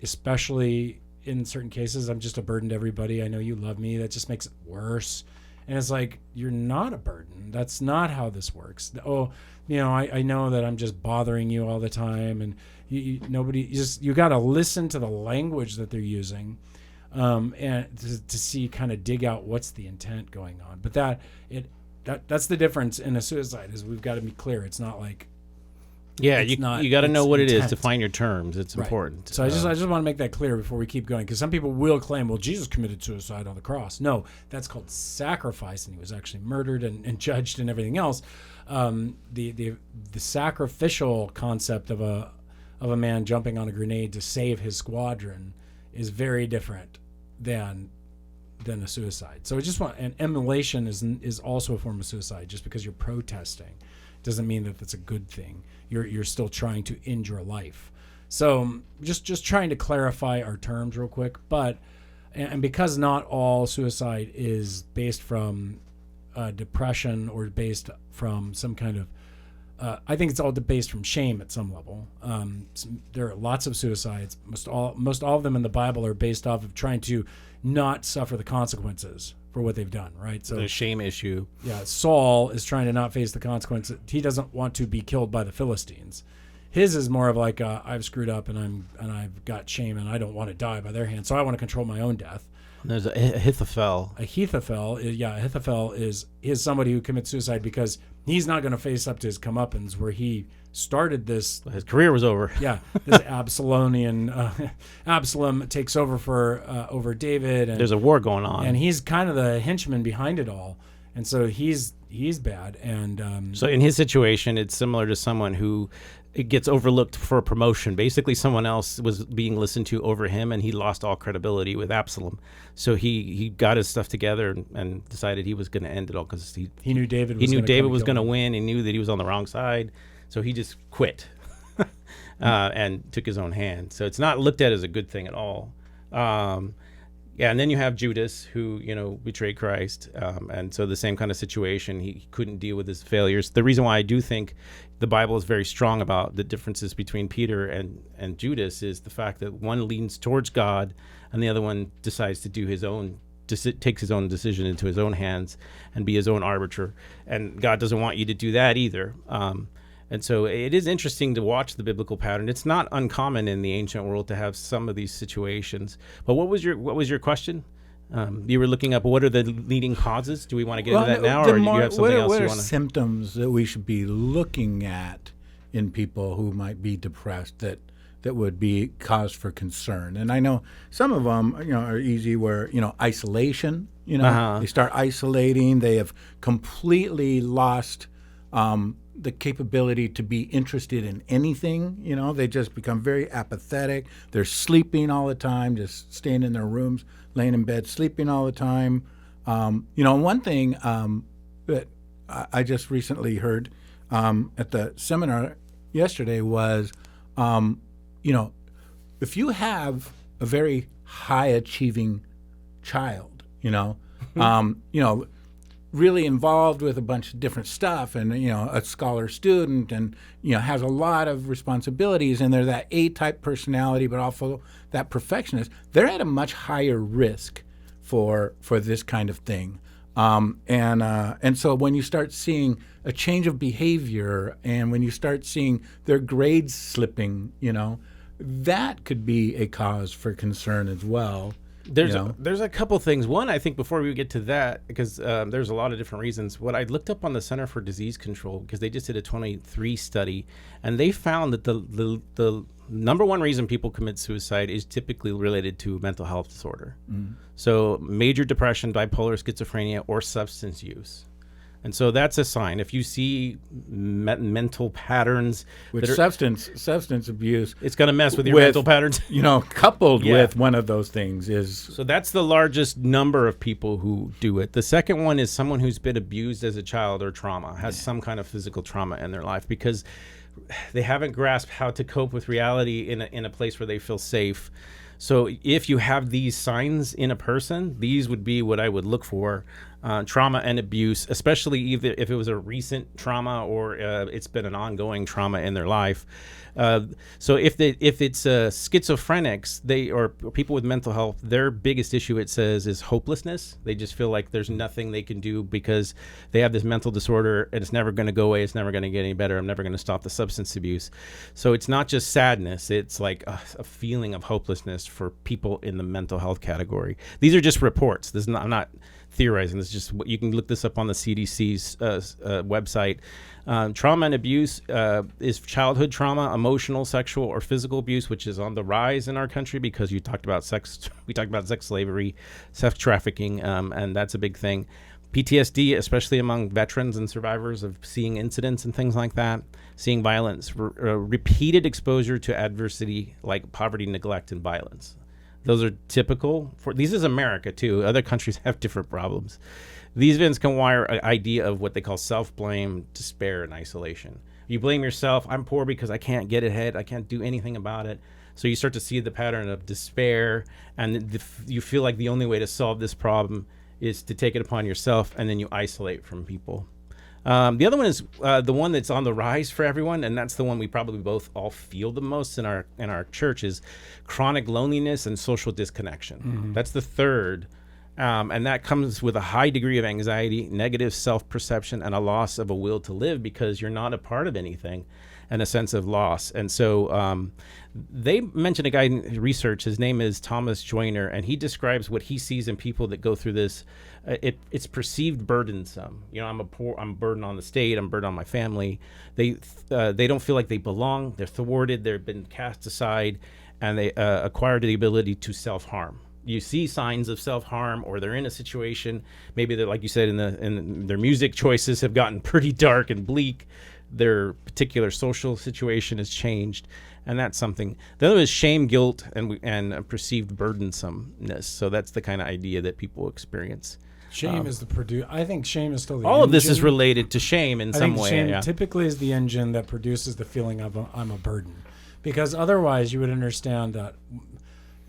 especially in certain cases, I'm just a burden to everybody. I know you love me. That just makes it worse. And it's like, you're not a burden. That's not how this works. Oh, I know that I'm just bothering you all the time, and you got to listen to the language that they're using. And to see, kind of dig out what's the intent going on. But that's the difference in a suicide, is we've got to be clear. It's not like, you got to know what intent. It is, define your terms. It's right. important. So I just want to make that clear before we keep going, because some people will claim, well, Jesus committed suicide on the cross. No, that's called sacrifice, and he was actually murdered and judged and everything else. The sacrificial concept of a man jumping on a grenade to save his squadron is very different than a suicide. So and immolation is also a form of suicide. Just because you're protesting doesn't mean that that's a good thing. You're still trying to end your life. So just trying to clarify our terms real quick. But and because not all suicide is based from depression or based from some kind of I think it's all based from shame at some level. There are lots of suicides. Most all of them in the Bible are based off of trying to not suffer the consequences for what they've done, right? So the shame issue. Yeah, Saul is trying to not face the consequences. He doesn't want to be killed by the Philistines. His is more of like I've screwed up and I've got shame and I don't want to die by their hands, so I want to control my own death. There's Ahithophel. Ahithophel is somebody who commits suicide because he's not going to face up to his comeuppance where he started this. His career was over. Yeah, this Absalom takes over over David. And there's a war going on, and he's kind of the henchman behind it all, and so he's bad. And so in his situation, it's similar to someone who it gets overlooked for a promotion. Basically, someone else was being listened to over him, and he lost all credibility with Absalom. So he got his stuff together and decided he was going to end it all because he knew David. He knew David was going to win. He knew that he was on the wrong side, so he just quit and took his own hand. So it's not looked at as a good thing at all. And then you have Judas, who betrayed Christ, and so the same kind of situation. He couldn't deal with his failures. The reason why I do think the Bible is very strong about the differences between Peter and Judas is the fact that one leans towards God, and the other one decides to do takes his own decision into his own hands and be his own arbiter. And God doesn't want you to do that either. And so it is interesting to watch the biblical pattern. It's not uncommon in the ancient world to have some of these situations. But what was your question? You were looking up what are the leading causes. Do we want to get into that now, or do you have something else you want to? What are symptoms that we should be looking at in people who might be depressed that would be cause for concern? And I know some of them, are easy. Where isolation. They start isolating. They have completely lost the capability to be interested in anything. They just become very apathetic. They're sleeping all the time, just staying in their rooms, laying in bed, sleeping all the time. One thing that I just recently heard at the seminar yesterday was, if you have a very high achieving child, really involved with a bunch of different stuff and, a scholar student and, has a lot of responsibilities, and they're that A-type personality, but also that perfectionist, they're at a much higher risk for this kind of thing. And so when you start seeing a change of behavior, and when you start seeing their grades slipping, that could be a cause for concern as well. There's a couple things. One, I think before we get to that, because there's a lot of different reasons. What I looked up on the Center for Disease Control, because they just did a 23 study, and they found that the number one reason people commit suicide is typically related to mental health disorder. So major depression, bipolar, schizophrenia, or substance use. And so that's a sign. If you see mental patterns, which substance abuse, it's going to mess with your mental patterns. Coupled with one of those things is. So that's the largest number of people who do it. The second one is someone who's been abused as a child or has some kind of physical trauma in their life, because they haven't grasped how to cope with reality in a place where they feel safe. So if you have these signs in a person, these would be what I would look for. Trauma and abuse, especially either if it was a recent trauma or it's been an ongoing trauma in their life. So if it's schizophrenics, or people with mental health, their biggest issue, it says, is hopelessness. They just feel like there's nothing they can do because they have this mental disorder and it's never going to go away. It's never going to get any better. I'm never going to stop the substance abuse. So it's not just sadness. It's like a feeling of hopelessness for people in the mental health category. These are just reports. I'm not theorizing. This is just what you can look this up on the CDC's website. Trauma and abuse is childhood trauma, emotional, sexual, or physical abuse, which is on the rise in our country because we talked about sex slavery, sex trafficking, and that's a big thing. PTSD, especially among veterans and survivors of seeing incidents and things like that, seeing violence, repeated exposure to adversity like poverty, neglect, and violence. Those are typical for this is America too. Other countries have different problems. These events can wire an idea of what they call self-blame, despair, and isolation. You blame yourself. I'm poor because I can't get ahead. I can't do anything about it. So you start to see the pattern of despair, and you feel like the only way to solve this problem is to take it upon yourself, and then you isolate from people. The other one is the one that's on the rise for everyone, and that's the one we probably both all feel the most in our church, is chronic loneliness and social disconnection. Mm-hmm. That's the third, and that comes with a high degree of anxiety, negative self-perception, and a loss of a will to live because you're not a part of anything, and a sense of loss. And so they mentioned a guy in research. His name is Thomas Joyner, and he describes what he sees in people that go through this. It's perceived burdensome. I'm a burden on the state. I'm a burden on my family. They don't feel like they belong. They're thwarted. They've been cast aside, and they acquire the ability to self-harm. You see signs of self-harm, or they're in a situation. Maybe they're, like you said, in their music choices have gotten pretty dark and bleak. Their particular social situation has changed, and that's something. The other is shame, guilt, and perceived burdensomeness. So that's the kind of idea that people experience. Shame is I think shame is still the all engine. of this is related to shame in some way. Shame typically is the engine that produces the feeling of I'm a burden, because otherwise you would understand that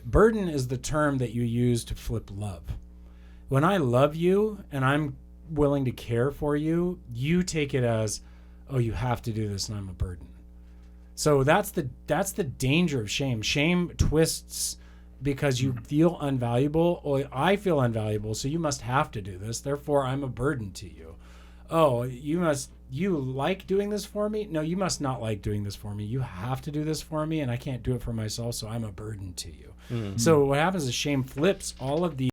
burden is the term that you use to flip love. When I love you and I'm willing to care for you, you take it as, oh, you have to do this and I'm a burden. So that's the danger of shame. Shame twists because you feel unvaluable. Or I feel unvaluable, so you must have to do this. Therefore, I'm a burden to you. Oh, you like doing this for me? No, you must not like doing this for me. You have to do this for me, and I can't do it for myself, so I'm a burden to you. Mm-hmm. So what happens is shame flips all of the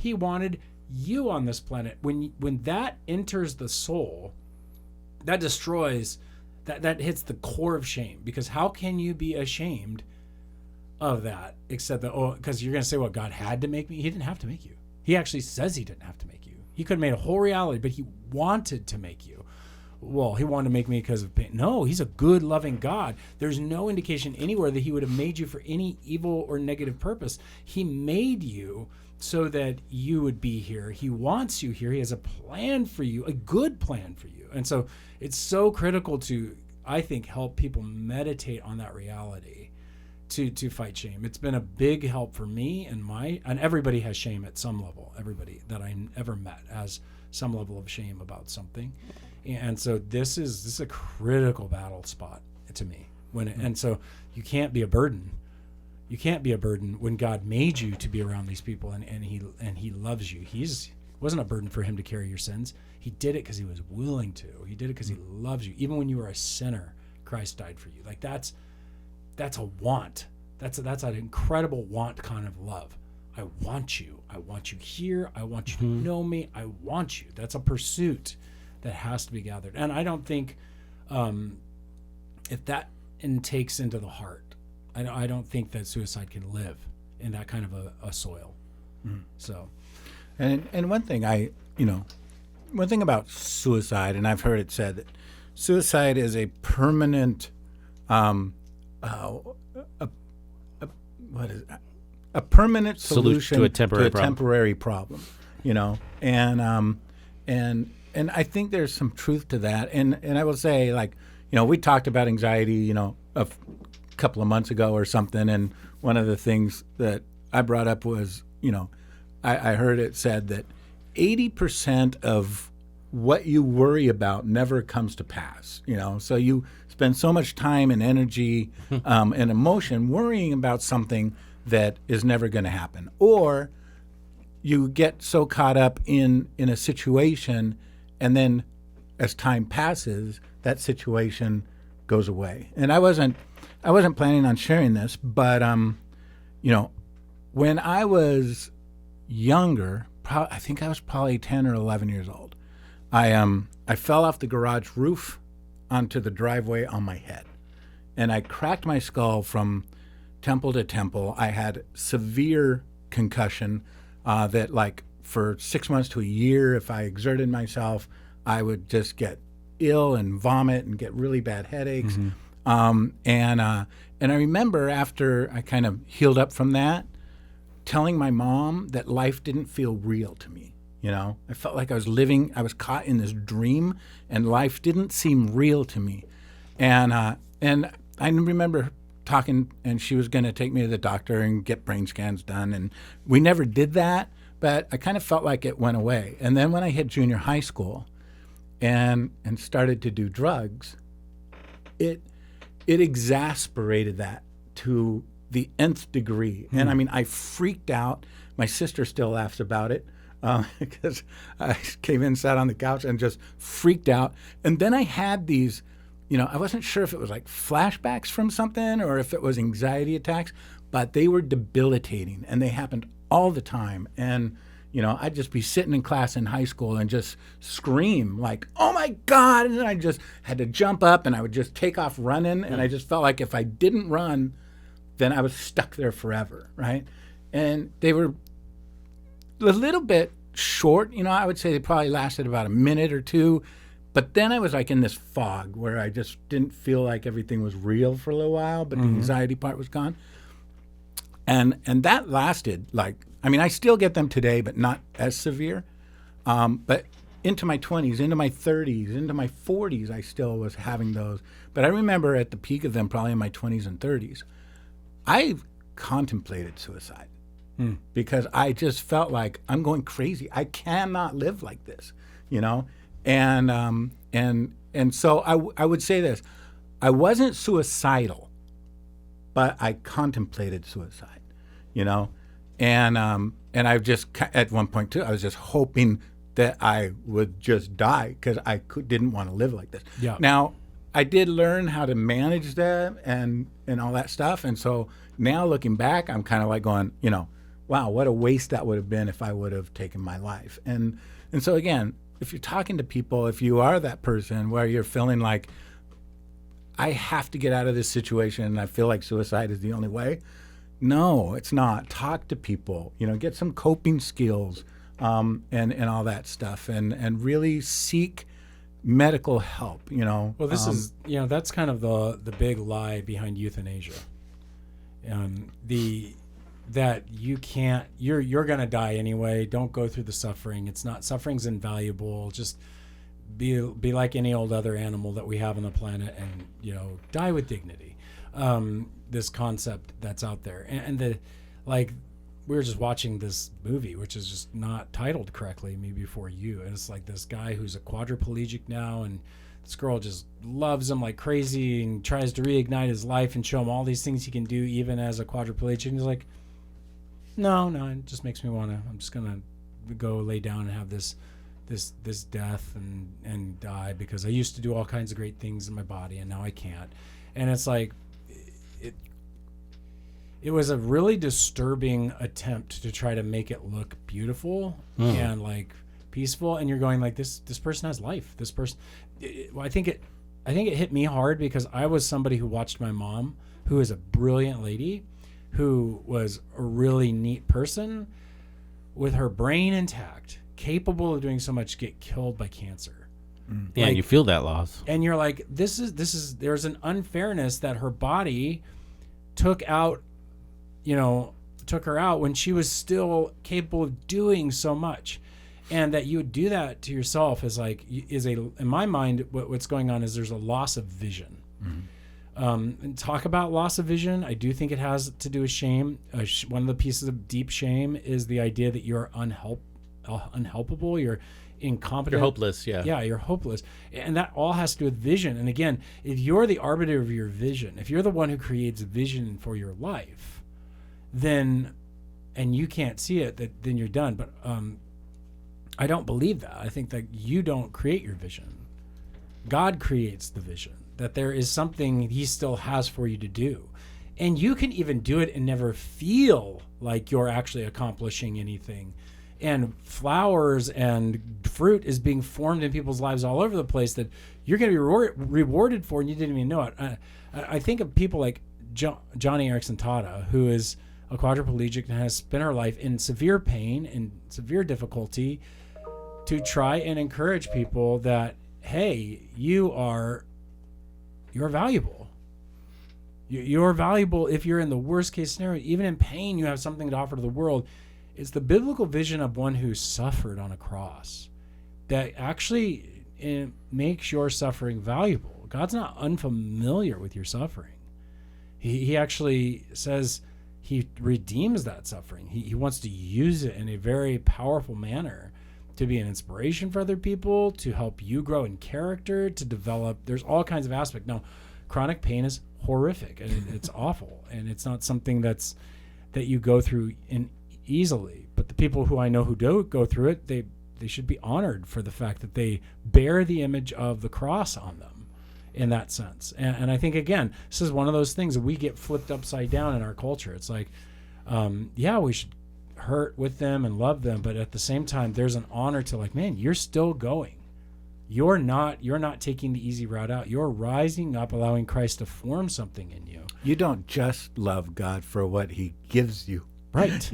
he wanted you on this planet. When that enters the soul, that destroys, that hits the core of shame. Because how can you be ashamed of that except that, because you're going to say, well, God had to make me? He didn't have to make you. He actually says he didn't have to make you. He could have made a whole reality, but he wanted to make you. Well, he wanted to make me because of pain. No, he's a good, loving God. There's no indication anywhere that he would have made you for any evil or negative purpose. He made you so that you would be here. He wants you here. He has a plan for you, a good plan for you. And so it's so critical to, I think, help people meditate on that reality to fight shame. It's been a big help for me and everybody has shame at some level. Everybody that I ever met has some level of shame about something. And so this is a critical battle spot to me. And so you can't be a burden. You can't be a burden when God made you to be around these people and he loves you. It wasn't a burden for him to carry your sins. He did it because he was willing to. He did it because he loves you. Even when you were a sinner, Christ died for you. Like that's a want. That's an incredible want kind of love. I want you. I want you here. I want you to know me. I want you. That's a pursuit that has to be gathered. And I don't think if that takes into the heart, I don't think that suicide can live in that kind of a soil. So, and one thing one thing about suicide, and I've heard it said that suicide is a permanent, a permanent solution to a temporary problem, and I think there's some truth to that. And I will say, like, we talked about anxiety, a couple of months ago or something. And one of the things that I brought up was, I heard it said that 80% of what you worry about never comes to pass, So you spend so much time and energy and emotion worrying about something that is never going to happen. Or you get so caught up in a situation, and then as time passes, that situation goes away. And I wasn't planning on sharing this, but when I was younger, I think I was probably 10 or 11 years old, I fell off the garage roof onto the driveway on my head, and I cracked my skull from temple to temple. I had severe concussion that, like, for 6 months to a year, if I exerted myself, I would just get ill and vomit and get really bad headaches. And I remember after I kind of healed up from that, telling my mom that life didn't feel real to me. I felt like I was caught in this dream, and life didn't seem real to me. And I remember talking, and she was going to take me to the doctor and get brain scans done. And we never did that, but I kind of felt like it went away. And then when I hit junior high school and started to do drugs, it exasperated that to the nth degree. And I mean, I freaked out. My sister still laughs about it because I came in, sat on the couch, and just freaked out. And then I had these, I wasn't sure if it was like flashbacks from something or if it was anxiety attacks, but they were debilitating, and they happened all the time. And I'd just be sitting in class in high school and just scream like, "Oh my God!" And then I just had to jump up, and I would just take off running. And I just felt like if I didn't run, then I was stuck there forever, right? And they were a little bit short. I would say they probably lasted about a minute or two. But then I was like in this fog where I just didn't feel like everything was real for a little while, but the anxiety part was gone. And that lasted I still get them today, but not as severe. But into my 20s, into my 30s, into my 40s, I still was having those. But I remember at the peak of them, probably in my 20s and 30s, I contemplated suicide because I just felt like I'm going crazy. I cannot live like this, And so I would say this: I wasn't suicidal, but I contemplated suicide, And I just, at one point too, I was just hoping that I would just die because I didn't want to live like this. Yeah. Now, I did learn how to manage that and all that stuff. And so now looking back, I'm kind of like going, wow, what a waste that would have been if I would have taken my life. And so again, if you're talking to people, if you are that person where you're feeling like, I have to get out of this situation and I feel like suicide is the only way, no, it's not. Talk to people, get some coping skills, and all that stuff, and really seek medical help. Well, this is that's kind of the big lie behind euthanasia. That you can't, you're gonna die anyway. Don't go through the suffering. It's not, suffering's invaluable. Just be like any old other animal that we have on the planet, and die with dignity. This concept that's out there, and we were just watching this movie, which is just not titled correctly, Me Before You, and it's like this guy who's a quadriplegic now, and this girl just loves him like crazy and tries to reignite his life and show him all these things he can do even as a quadriplegic. And he's like, no, it just makes me want to, I'm just going to go lay down and have this death and die, because I used to do all kinds of great things in my body and now I can't. And it's like, it was a really disturbing attempt to try to make it look beautiful and like peaceful. And you're going like, this person has life. This person, I think it hit me hard because I was somebody who watched my mom, who is a brilliant lady, who was a really neat person with her brain intact, capable of doing so much, get killed by cancer. Yeah, you feel that loss. And you're like, there's an unfairness that her body took her out when she was still capable of doing so much. And that you would do that to yourself in my mind, what's going on is there's a loss of vision. And talk about loss of vision. I do think it has to do with shame. One of the pieces of deep shame is the idea that you're unhelpable. You're incompetent. You're hopeless. Yeah. Yeah, you're hopeless. And that all has to do with vision. And again, if you're the arbiter of your vision, if you're the one who creates vision for your life, then, and you can't see it, then you're done. But I don't believe that. I think that you don't create your vision. God creates the vision, that there is something he still has for you to do. And you can even do it and never feel like you're actually accomplishing anything. And flowers and fruit is being formed in people's lives all over the place that you're going to be rewarded for, and you didn't even know it. I think of people like Johnny Erickson Tata, who is a quadriplegic and has spent her life in severe pain and severe difficulty to try and encourage people that, hey, you're valuable. You're valuable if you're in the worst case scenario. Even in pain, you have something to offer to the world. It's the biblical vision of one who suffered on a cross that actually makes your suffering valuable. God's not unfamiliar with your suffering. He actually says he redeems that suffering. He wants to use it in a very powerful manner to be an inspiration for other people, to help you grow in character, to develop. There's all kinds of aspects. Now, chronic pain is horrific and it's awful, and it's not something that you go through easily. But the people who I know who do go through it, they should be honored for the fact that they bear the image of the cross on them in that sense. And I think, again, this is one of those things that we get flipped upside down in our culture. It's like, we should hurt with them and love them, but at the same time, there's an honor to like, man, you're still going. You're not taking the easy route out. You're rising up, allowing Christ to form something in you. You don't just love God for what he gives you. Right.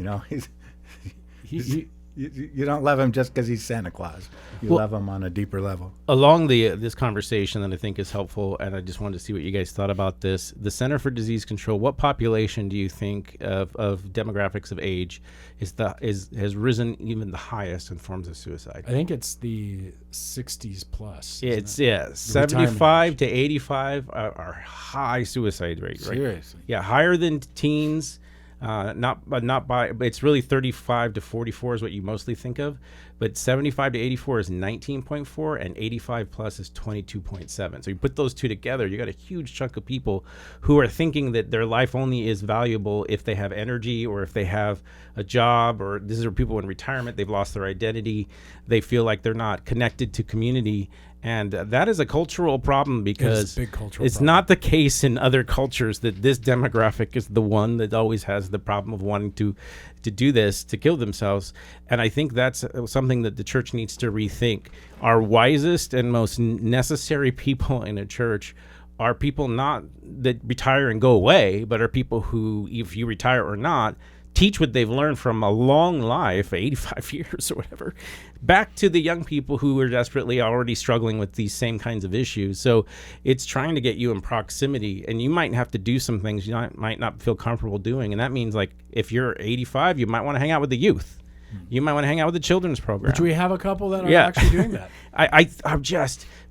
You don't love him just because he's Santa Claus. You love him on a deeper level. Along this conversation that I think is helpful, and I just wanted to see what you guys thought about this. The Center for Disease Control, what population do you think of demographics of age has risen even the highest in forms of suicide? I think it's the 60s plus. It's 75 to 85 are high suicide rate, right? Seriously. Yeah, higher than teens. It's really 35 to 44 is what you mostly think of, but 75 to 84 is 19.4 and 85 plus is 22.7. So you put those two together, you got a huge chunk of people who are thinking that their life only is valuable if they have energy or if they have a job, or these are people in retirement, they've lost their identity, they feel like they're not connected to community. And that is a cultural problem, because it's not the case in other cultures that this demographic is the one that always has the problem of wanting to do this, to kill themselves. And I think that's something that the church needs to rethink. Our wisest and most necessary people in a church are people not that retire and go away, but are people who, if you retire or not, teach what they've learned from a long life, 85 years or whatever, back to the young people who are desperately already struggling with these same kinds of issues. So it's trying to get you in proximity, and you might have to do some things you might not feel comfortable doing. And that means, like, if you're 85, you might want to hang out with the youth. You might want to hang out with the children's program. Which we have a couple that are actually doing that.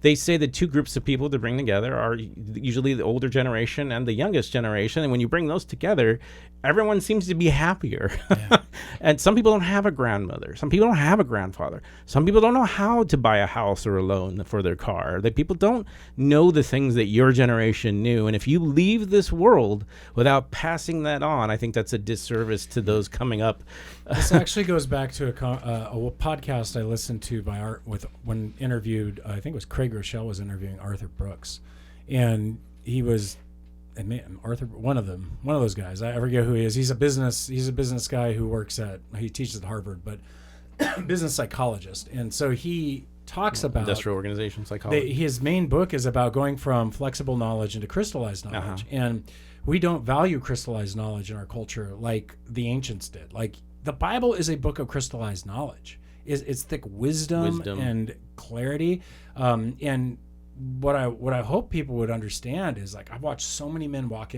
They say the two groups of people to bring together are usually the older generation and the youngest generation. And when you bring those together, everyone seems to be happier. Yeah. And some people don't have a grandmother. Some people don't have a grandfather. Some people don't know how to buy a house or a loan for their car. People don't know the things that your generation knew. And if you leave this world without passing that on, I think that's a disservice to those coming up. This actually goes back to a podcast I listened to when interviewed, I think it was Craig Rochelle was interviewing Arthur Brooks, and he was, Arthur, one of those guys. I forget who he is. He's a business guy who he teaches at Harvard, but business psychologist, and so he talks about industrial organization psychology. His main book is about going from flexible knowledge into crystallized knowledge, and we don't value crystallized knowledge in our culture like the ancients did. Like, the Bible is a book of crystallized knowledge. It's thick wisdom and clarity. And what I hope people would understand is, like, I've watched so many men walk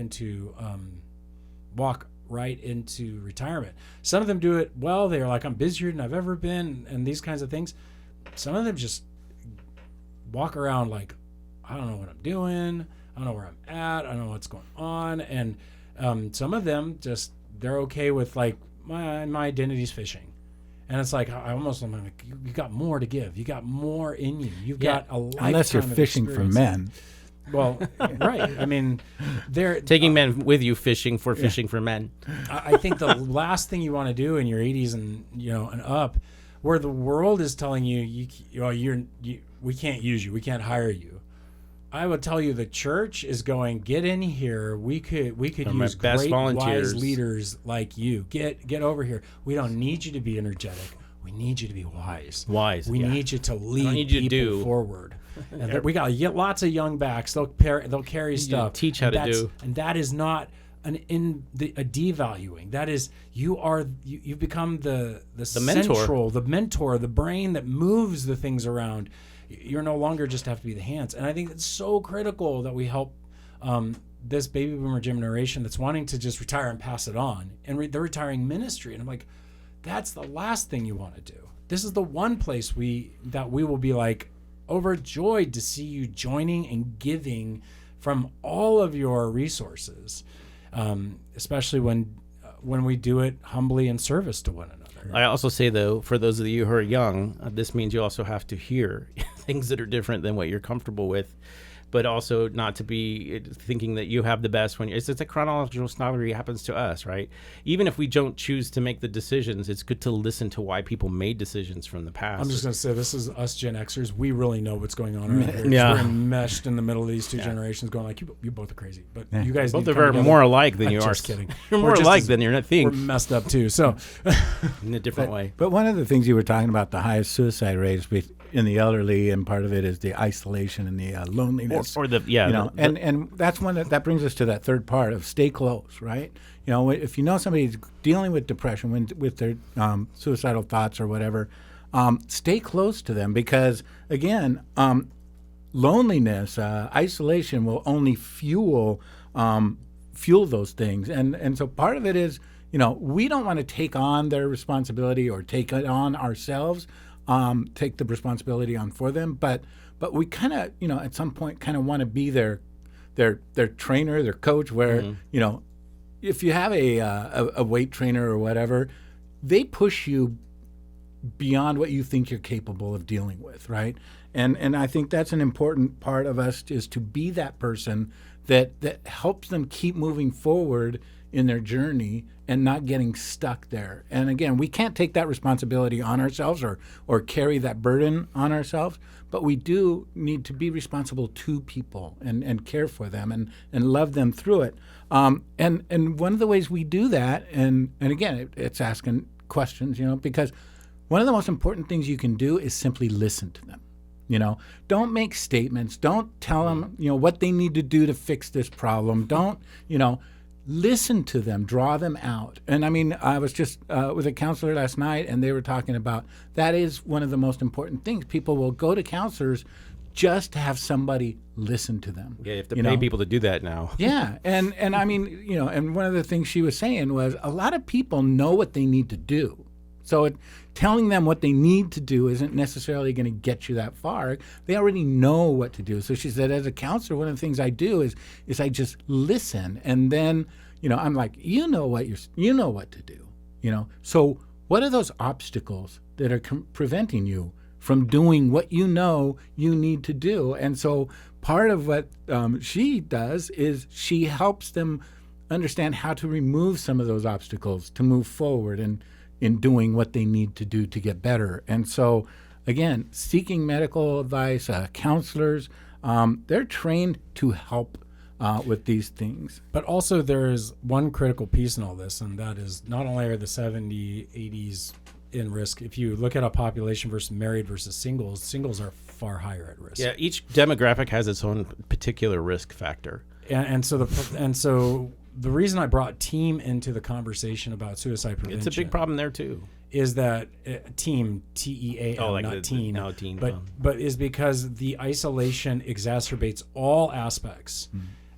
right into retirement. Some of them do it well. They're like, I'm busier than I've ever been, and these kinds of things. Some of them just walk around like, I don't know what I'm doing. I don't know where I'm at. I don't know what's going on. And some of them they're okay with, like, my identity's fishing. And it's like, I'm like, you got more to give. You got more in you. You've got a lifetime unless you're fishing for men. Well, right. I mean, they're taking men with you fishing for men. I think the last thing you want to do in your 80s and up, where the world is telling you, we can't use you, we can't hire you. I would tell you the church is going, get in here. We could use great, wise leaders like you. Get over here. We don't need you to be energetic. We need you to be wise. We need you to lead people forward. And we got lots of young backs. They'll carry stuff. Teach how to do. And that is not a devaluing. That is, you've become the central, the mentor, the brain that moves the things around. You're no longer just have to be the hands. And I think it's so critical that we help this baby boomer generation that's wanting to just retire and pass it on. And they're retiring ministry. And I'm like, that's the last thing you want to do. This is the one place we will be, like, overjoyed to see you joining and giving from all of your resources, especially when we do it humbly in service to one another. I also say, though, for those of you who are young, this means you also have to hear things that are different than what you're comfortable with, but also not to be thinking that you have the best when it's a chronological snobbery happens to us, right? Even if we don't choose to make the decisions, it's good to listen to why people made decisions from the past. I'm just going to say, this is us Gen Xers. We really know what's going on right here. Yeah. We're enmeshed in the middle of these two generations going like, you both are crazy. But you guys both are more alike than you are. Just kidding. You're more alike than you're not thinking. We're messed up too. So in a different way. But one of the things you were talking about, the highest suicide rates in the elderly, and part of it is the isolation and the loneliness. And that's one that brings us to that third part of stay close, right? If you know somebody's dealing with depression, with their suicidal thoughts or whatever, stay close to them, because again, loneliness, isolation will only fuel those things, and so part of it is, we don't want to take on their responsibility or take it on ourselves. Take the responsibility on for them, but we kind of, at some point kind of want to be their trainer, their coach, where, if you have a weight trainer or whatever, they push you beyond what you think you're capable of dealing with, right? And I think that's an important part of us, is to be that person that helps them keep moving forward in their journey and not getting stuck there. And again, we can't take that responsibility on ourselves or carry that burden on ourselves, but we do need to be responsible to people and care for them and love them through it. And one of the ways we do that, and again, it's asking questions, because one of the most important things you can do is simply listen to them. Don't make statements. Don't tell them, what they need to do to fix this problem. Don't, listen to them, draw them out. And I mean, I was just with a counselor last night, and they were talking about that is one of the most important things. People will go to counselors just to have somebody listen to them. Yeah, you have to pay people to do that now. Yeah, and I mean, and one of the things she was saying was a lot of people know what they need to do. So telling them what they need to do isn't necessarily going to get you that far. They already know what to do. So she said, as a counselor, one of the things I do is I just listen, and then I'm like, you know what to do. So what are those obstacles that are preventing you from doing what you know you need to do? And so part of what she does is she helps them understand how to remove some of those obstacles to move forward and in doing what they need to do to get better. And so, again, seeking medical advice, counselors, they're trained to help with these things. But also there is one critical piece in all this, and that is not only are the 70s, 80s in risk. If you look at a population versus married versus singles are far higher at risk. Yeah, each demographic has its own particular risk factor. And so the reason I brought team into the conversation about suicide prevention, it's a big problem there too, is that team, T-E-A-M, like not teen, no, teen, but is because the isolation exacerbates all aspects.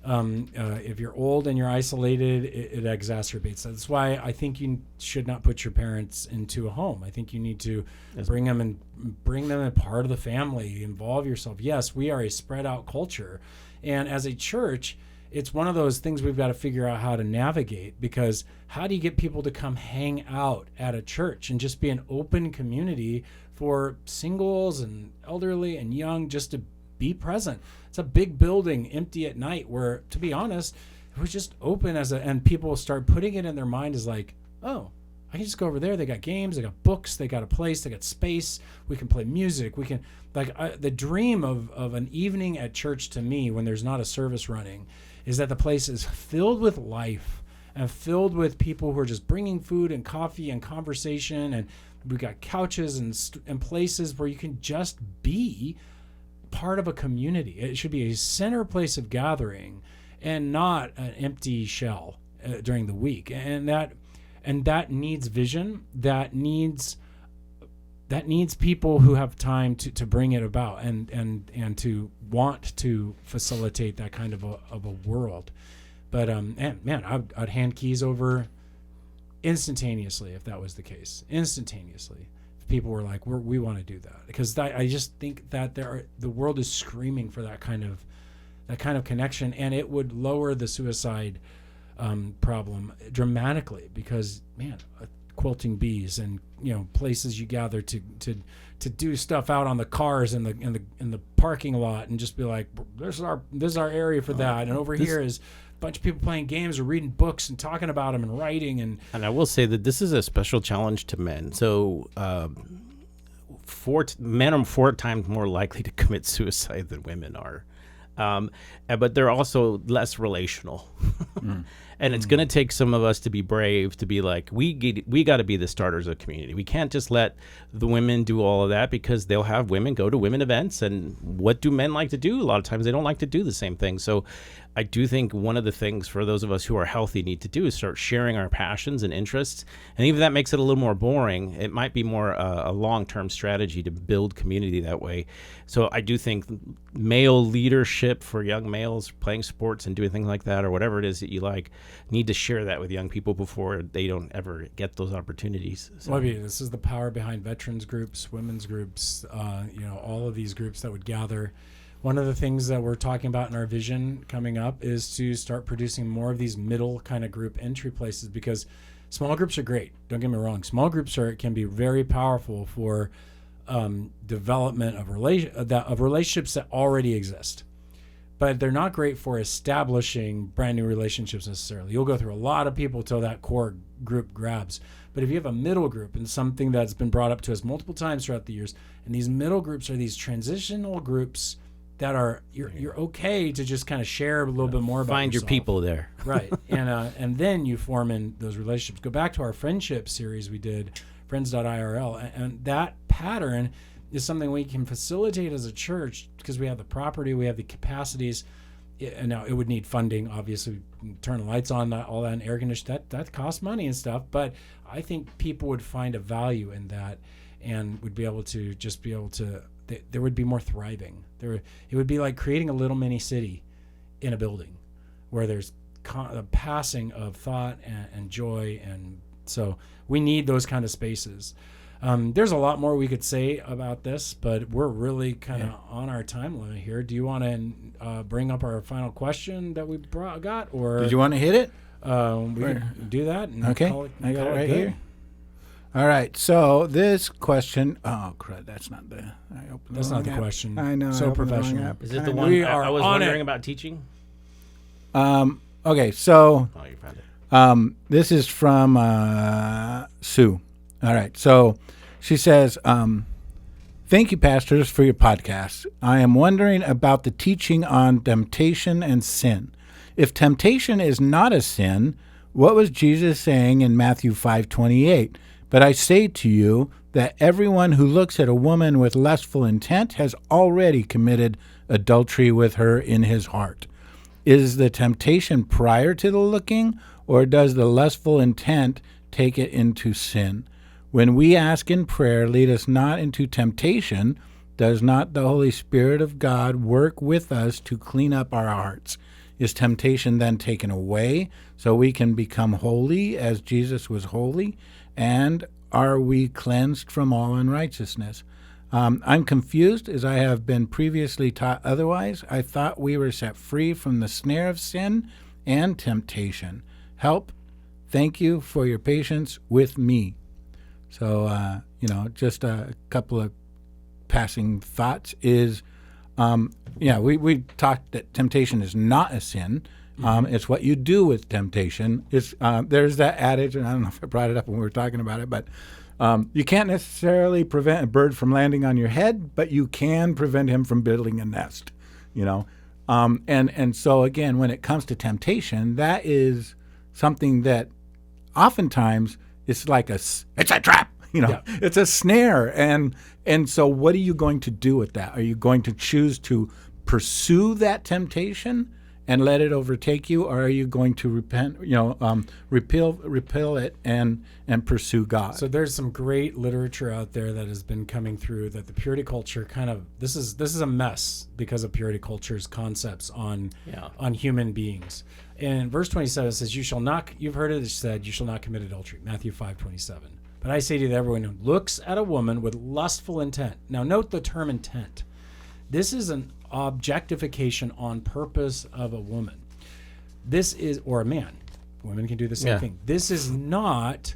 If you're old and you're isolated, it exacerbates. That's why I think you should not put your parents into a home. I think you need to bring them in part of the family, involve yourself. Yes, we are a spread out culture, and as a church, it's one of those things we've got to figure out how to navigate, because how do you get people to come hang out at a church and just be an open community for singles and elderly and young, just to be present? It's a big building empty at night where, to be honest, it was just open and people start putting it in their mind as like, oh, I can just go over there. They got games, they got books, they got a place, they got space. We can play music. We can the dream of an evening at church to me, when there's not a service running, is that the place is filled with life and filled with people who are just bringing food and coffee and conversation, and we've got couches and places where you can just be part of a community. It should be a center place of gathering and not an empty shell during the week. And that needs vision. That needs people who have time to bring it about and to want to facilitate that kind of a world. But I'd hand keys over instantaneously if that was the case. Instantaneously, if people were like, we want to do that, because I just think that the world is screaming for that kind of connection, and it would lower the suicide problem dramatically, because quilting bees and places you gather to do stuff out on the cars in the parking lot, and just be like, this is our area for that, and over here is a bunch of people playing games or reading books and talking about them and writing. And I will say that this is a special challenge to men. So men are 4 times more likely to commit suicide than women are. But they're also less relational. And it's going to take some of us to be brave, to be like, we got to be the starters of the community. We can't just let the women do all of that, because they'll have women go to women events. And what do men like to do? A lot of times they don't like to do the same thing. So I do think one of the things for those of us who are healthy need to do is start sharing our passions and interests. And even if that makes it a little more boring, it might be more a long-term strategy to build community that way. So I do think male leadership for young males playing sports and doing things like that, or whatever it is that you like, need to share that with young people before they don't ever get those opportunities. So. Well, this is the power behind veterans groups, women's groups, all of these groups that would gather. One of the things that we're talking about in our vision coming up is to start producing more of these middle kind of group entry places, because small groups are great. Don't get me wrong. Small groups can be very powerful for development of relationships that already exist. But they're not great for establishing brand new relationships necessarily. You'll go through a lot of people till that core group grabs. But if you have a middle group, and something that's been brought up to us multiple times throughout the years, and these middle groups are these transitional groups that are you're okay to just kind of share a little bit more about find yourself. Your people there. Right. And then you form in those relationships. Go back to our friendship series we did, friends.irl, and that pattern is something we can facilitate as a church, because we have the property, we have the capacities. now it would need funding, obviously, turn the lights on, all that, and air conditioning, that costs money and stuff. But I think people would find a value in that, and would be able to there would be more thriving. It would be like creating a little mini city in a building where there's a passing of thought and joy. And so we need those kind of spaces. There's a lot more we could say about this, but we're really kind of on our time limit here. Do you want to bring up our final question that we got? Or did you want to hit it? We can do that. And okay. I got it right here. All right. So this question. Oh, crud. That's not the. That's not the question. I know. So professional. Is it the one I was wondering about teaching? Okay. So. Oh, you found it. This is from Sue. All right. So she says, thank you, pastors, for your podcast. I am wondering about the teaching on temptation and sin. If temptation is not a sin, what was Jesus saying in Matthew 5:28? But I say to you that everyone who looks at a woman with lustful intent has already committed adultery with her in his heart. Is the temptation prior to the looking, or does the lustful intent take it into sin? When we ask in prayer, lead us not into temptation, does not the Holy Spirit of God work with us to clean up our hearts? Is temptation then taken away so we can become holy as Jesus was holy? And are we cleansed from all unrighteousness? I'm confused, as I have been previously taught otherwise. I thought we were set free from the snare of sin and temptation. Help. Thank you for your patience with me. So, just a couple of passing thoughts is, we talked that temptation is not a sin. It's what you do with temptation. There's that adage, and I don't know if I brought it up when we were talking about it, but you can't necessarily prevent a bird from landing on your head, but you can prevent him from building a nest, And so, again, when it comes to temptation, that is something that oftentimes it's like it's a trap, It's a snare. And so what are you going to do with that? Are you going to choose to pursue that temptation and let it overtake you, or are you going to repent, repel it and pursue God? So there's some great literature out there that has been coming through that the purity culture this is a mess because of purity culture's concepts on human beings. And verse 27 says, you've heard it said, you shall not commit adultery, Matthew 5:27. But I say to you that everyone who looks at a woman with lustful intent. Now note the term intent. This is an objectification on purpose of a woman. Or a man. Women can do the same thing. This is not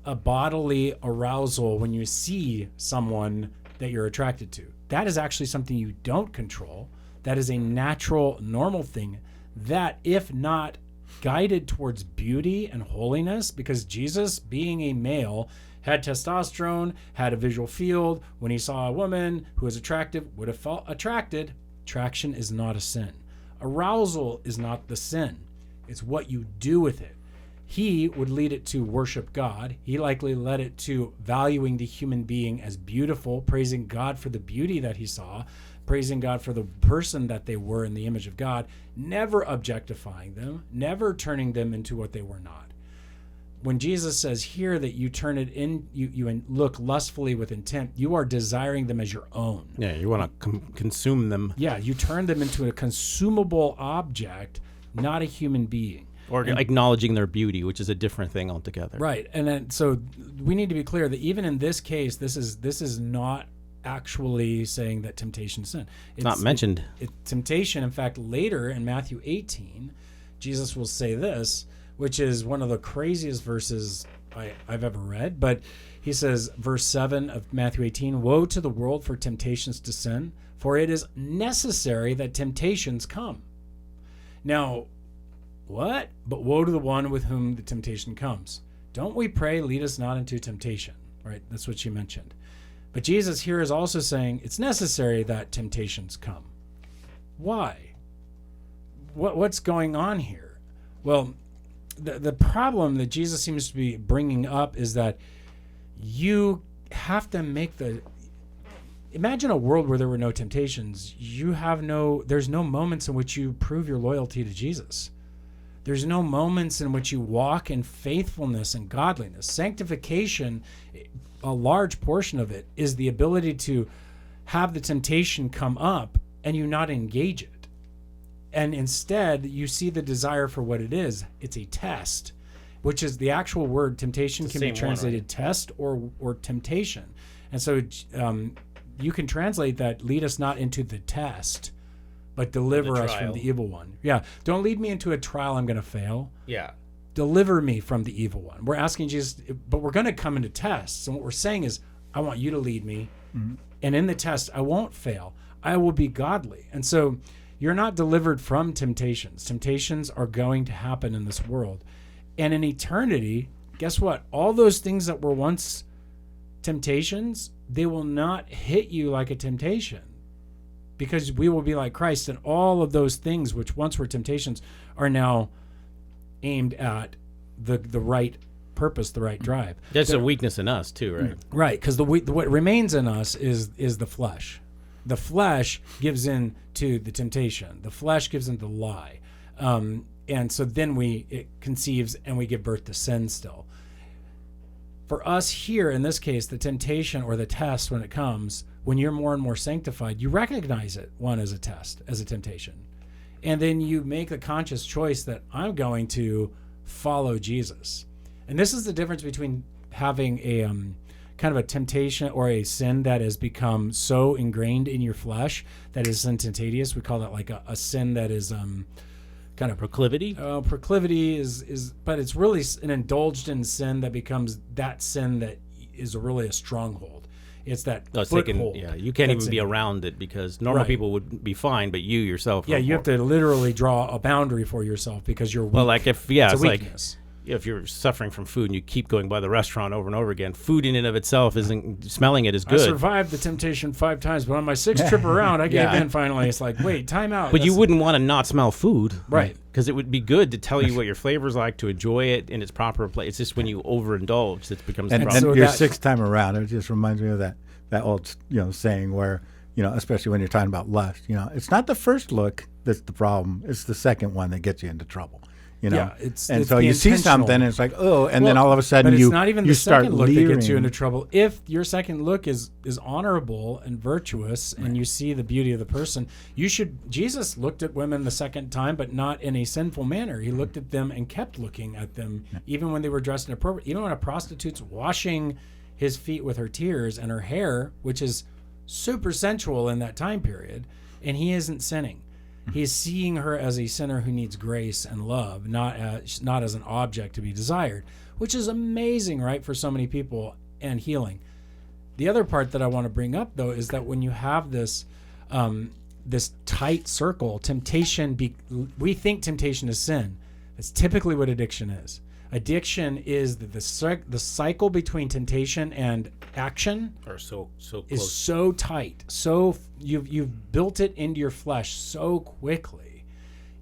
a bodily arousal when you see someone that you're attracted to. That is actually something you don't control. That is a natural, normal thing that, if not guided towards beauty and holiness, because Jesus, being a male, had testosterone, had a visual field. When he saw a woman who was attractive, would have felt attracted. Attraction is not a sin. Arousal is not the sin. It's what you do with it. He would lead it to worship God. He likely led it to valuing the human being as beautiful, praising God for the beauty that he saw, praising God for the person that they were in the image of God, never objectifying them, never turning them into what they were not. When Jesus says here that you turn it in, you look lustfully with intent, you are desiring them as your own. Yeah, you want to consume them. Yeah, you turn them into a consumable object, not a human being. Or acknowledging their beauty, which is a different thing altogether. Right, and then so we need to be clear that even in this case, this is not actually saying that temptation is sin. It's not mentioned. Temptation, in fact, later in Matthew 18, Jesus will say this, which is one of the craziest verses I've ever read. But he says, verse 7 of Matthew 18, "Woe to the world for temptations to sin, for it is necessary that temptations come." Now, what? But woe to the one with whom the temptation comes. Don't we pray, lead us not into temptation, right? That's what she mentioned. But Jesus here is also saying it's necessary that temptations come. Why? What's going on here? Well, the problem that Jesus seems to be bringing up is that you have to make imagine a world where there were no temptations. There's no moments in which you prove your loyalty to Jesus. There's no moments in which you walk in faithfulness and godliness. Sanctification, a large portion of it, is the ability to have the temptation come up and you not engage it. And instead, you see the desire for what it is. It's a test, which is the actual word temptation can be translated test or temptation. And so you can translate that, lead us not into the test, but deliver us from the evil one. Yeah. Don't lead me into a trial I'm going to fail. Yeah. Deliver me from the evil one. We're asking Jesus, but we're going to come into tests. And what we're saying is, I want you to lead me. Mm-hmm. And in the test, I won't fail. I will be godly. And so you're not delivered from temptations. Temptations are going to happen in this world. And in eternity, guess what? All those things that were once temptations, they will not hit you like a temptation, because we will be like Christ, and all of those things which once were temptations are now aimed at the right purpose, the right drive. There's a weakness in us too, right? Right, because what remains in us is the flesh. The flesh gives in to the temptation. The flesh gives in to the lie. And so then it conceives and we give birth to sin still. For us here, in this case, the temptation or the test, when it comes, when you're more and more sanctified, you recognize it, one, as a test, as a temptation. And then you make the conscious choice that I'm going to follow Jesus. And this is the difference between having a kind of a temptation or a sin that has become so ingrained in your flesh that is instantaneous. We call that like a sin that is kind of proclivity. Proclivity is, but it's really an indulged in sin that becomes that sin that is really a stronghold. It's that foothold. You can't even be around it, because normal people would be fine, but you yourself. Yeah, you have to literally draw a boundary for yourself because you're weak. Well, like it's a weakness. If you're suffering from food and you keep going by the restaurant over and over again, food in and of itself isn't, smelling it is good. I survived the temptation 5 times, but on my 6th trip around, I gave in finally. It's like, wait, time out. But you wouldn't want to not smell food. Right. Because it would be good to tell you what your flavor's like, to enjoy it in its proper place. It's just when you overindulge that becomes the problem. And your 6th time around, it just reminds me of that old saying where, especially when you're talking about lust, it's not the first look that's the problem. It's the second one that gets you into trouble. It's so you see something and it's like, then all of a sudden but it's not even the second look leering. that gets you into trouble. If your second look is honorable and virtuous, and you see the beauty of the person, Jesus looked at women the second time, but not in a sinful manner. He looked at them and kept looking at them, even when they were dressed inappropriate. Even when a prostitute's washing his feet with her tears and her hair, which is super sensual in that time period, and he isn't sinning. He's seeing her as a sinner who needs grace and love, not as an object to be desired, which is amazing, right, for so many people, and healing. The other part that I want to bring up, though, is that when you have this tight circle, temptation, we think temptation is sin. That's typically what addiction is. Addiction is the cycle between temptation and action is so tight. So you've built it into your flesh so quickly.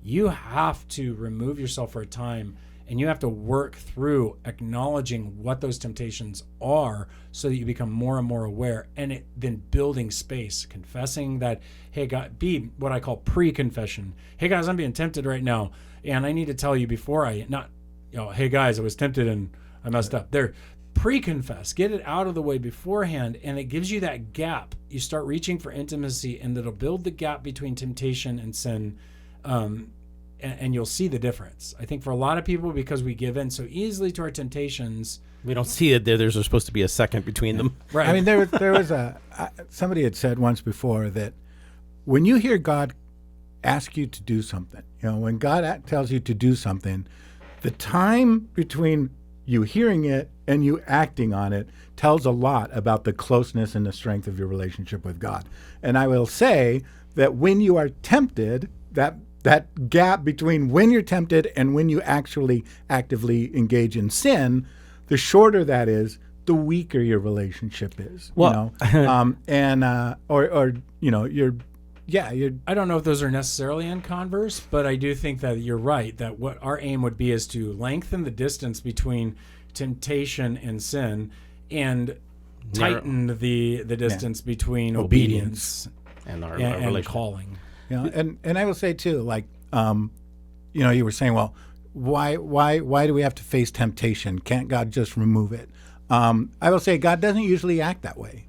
You have to remove yourself for a time, and you have to work through acknowledging what those temptations are, so that you become more and more aware, and then building space, confessing that, hey, God, be what I call pre-confession. Hey guys, I'm being tempted right now, and I need to tell you before hey guys, I was tempted and I messed up. There, pre-confess, get it out of the way beforehand, and it gives you that gap. You start reaching for intimacy, and it'll build the gap between temptation and sin, and you'll see the difference. I think for a lot of people, because we give in so easily to our temptations, we don't see it. There's supposed to be a second between them. Right. I mean, there was somebody had said once before that when you hear God ask you to do something, when God tells you to do something, the time between you hearing it and you acting on it tells a lot about the closeness and the strength of your relationship with God. And I will say that when you are tempted, that gap between when you're tempted and when you actually actively engage in sin, the shorter that is, the weaker your relationship is. Well, I don't know if those are necessarily in converse, but I do think that you're right, that what our aim would be is to lengthen the distance between temptation and sin, and tightened the distance between obedience and our and relationship. calling. And I will say too, like, you were saying, well, why do we have to face temptation? Can't God just remove it? I will say God doesn't usually act that way,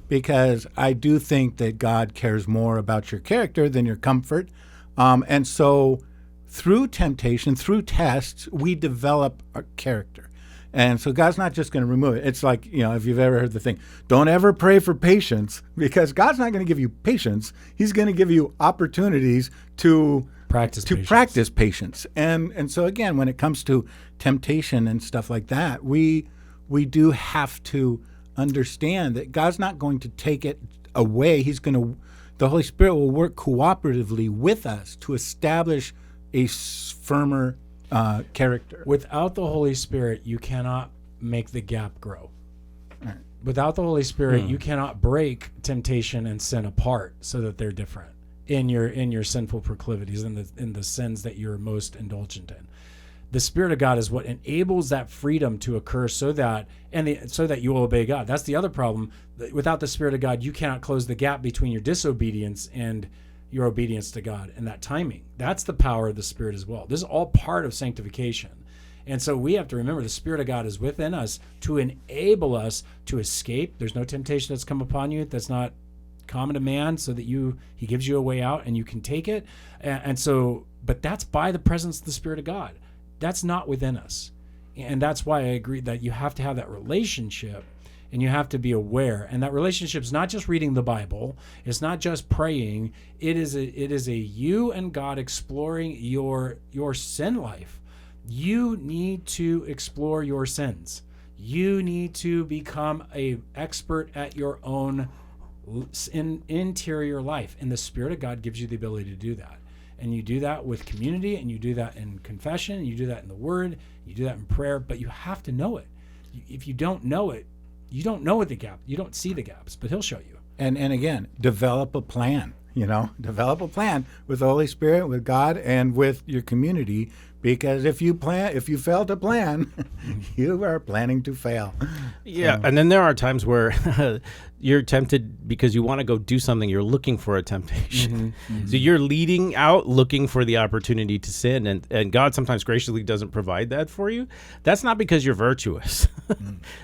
because I do think that God cares more about your character than your comfort. And so through temptation, through tests, we develop our character. And so God's not just going to remove it. It's like, if you've ever heard the thing, don't ever pray for patience, because God's not going to give you patience. He's going to give you opportunities to practice patience. And so again, when it comes to temptation and stuff like that, we do have to understand that God's not going to take it away. The Holy Spirit will work cooperatively with us to establish a firmer character. Without the Holy Spirit, you cannot make the gap grow. Right. Without the Holy Spirit, you cannot break temptation and sin apart so that they're different in your sinful proclivities, in the sins that you're most indulgent in. The Spirit of God is what enables that freedom to occur so that you will obey God. That's the other problem. Without the Spirit of God, you cannot close the gap between your disobedience and your obedience to God and that timing. That's the power of the Spirit as well. This is all part of sanctification. And so we have to remember the Spirit of God is within us to enable us to escape. There's no temptation that's come upon you that's not common to man, so that he gives you a way out and you can take it. And so, but that's by the presence of the Spirit of God. That's not within us. And that's why I agree that you have to have that relationship and you have to be aware. And that relationship is not just reading the Bible. It's not just praying. It is a you and God exploring your sin life. You need to explore your sins. You need to become an expert at your own interior life. And the Spirit of God gives you the ability to do that. And you do that with community, and you do that in confession, and you do that in the Word, you do that in prayer, but you have to know it. If you don't know it, you don't know the gap. You don't see the gaps, but He'll show you. And again, develop a plan. Develop a plan with the Holy Spirit, with God, and with your community. Because if you fail to plan, you are planning to fail. Yeah, and then there are times where you're tempted because you want to go do something. You're looking for a temptation. So you're leading out, looking for the opportunity to sin. And God sometimes graciously doesn't provide that for you. That's not because you're virtuous.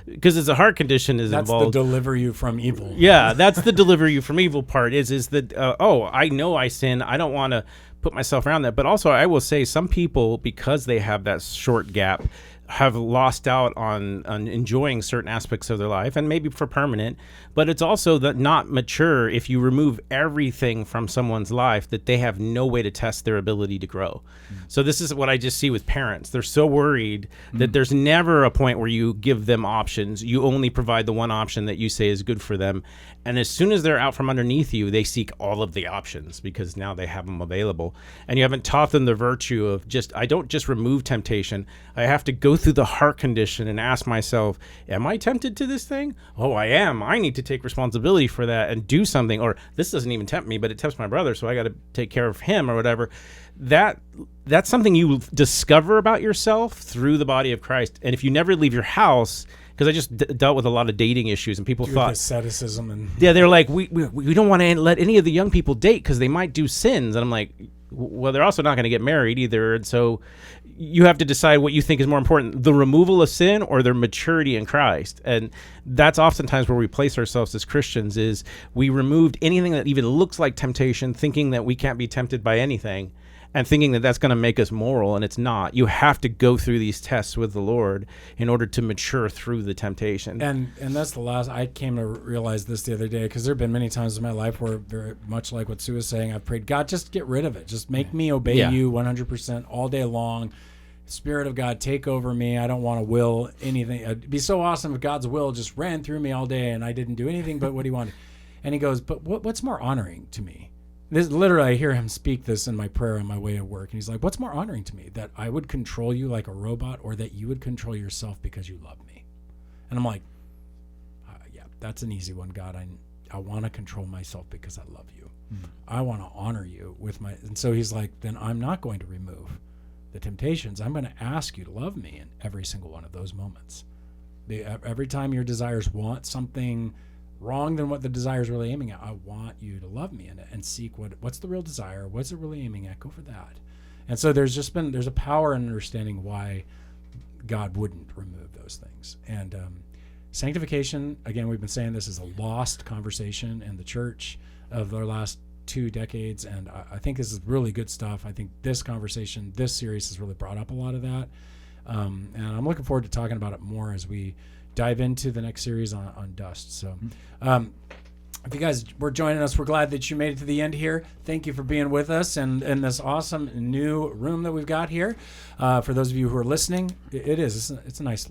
Because it's a heart condition is involved. That's the deliver you from evil. Yeah, that's the deliver you from evil part is that, I know I sin. I don't want to put myself around that. But also, I will say some people, because they have that short gap, have lost out on enjoying certain aspects of their life, and maybe for permanent. But it's also that not mature if you remove everything from someone's life, that they have no way to test their ability to grow. So this is what I just see with parents. They're so worried that there's never a point where you give them options. You only provide the one option that you say is good for them. And as soon as they're out from underneath you, they seek all of the options because now they have them available. And you haven't taught them the virtue of I don't just remove temptation. I have to go through the heart condition and ask myself, am I tempted to this thing? Oh, I am. I need to take responsibility for that and do something. Or this doesn't even tempt me, but it tempts my brother, so I got to take care of him or whatever. That's something you discover about yourself through the body of Christ. And if you never leave your house, because I just dealt with a lot of dating issues, and people thought asceticism and they're like, we don't want to let any of the young people date because they might do sins. And I'm like, well, they're also not going to get married either. And so you have to decide what you think is more important, the removal of sin or their maturity in Christ. And that's oftentimes where we place ourselves as Christians, is we removed anything that even looks like temptation, thinking that we can't be tempted by anything, and thinking that that's going to make us moral, and it's not. You have to go through these tests with the Lord in order to mature through the temptation. And that's the last, I came to realize this the other day, because there have been many times in my life where, very much like what Sue was saying, I've prayed, God, just get rid of it. Just make me obey you 100% all day long. Spirit of God, take over me. I don't want to will anything. It'd be so awesome if God's will just ran through me all day and I didn't do anything but what He wanted. And He goes, but what's more honoring to me? This literally, I hear Him speak this in my prayer on my way to work. And He's like, what's more honoring to me? That I would control you like a robot, or that you would control yourself because you love me? And I'm like, yeah, that's an easy one, God. I want to control myself because I love you. I want to honor you with my... And so He's like, then I'm not going to remove the temptations. I'm going to ask you to love me in every single one of those moments. Every time your desires want something wrong than what the desire is really aiming at, I want you to love me in it and seek what's the real desire, what's it really aiming at, go for that. And so there's a power in understanding why God wouldn't remove those things. And sanctification, again, we've been saying this is a lost conversation in the church of our last 2 decades, and I think this is really good stuff. I think this series has really brought up a lot of that. And I'm looking forward to talking about it more as we dive into the next series on dust. So if you guys were joining us, we're glad that you made it to the end here. Thank you for being with us and in this awesome new room that we've got here. For those of you who are listening, it's a nice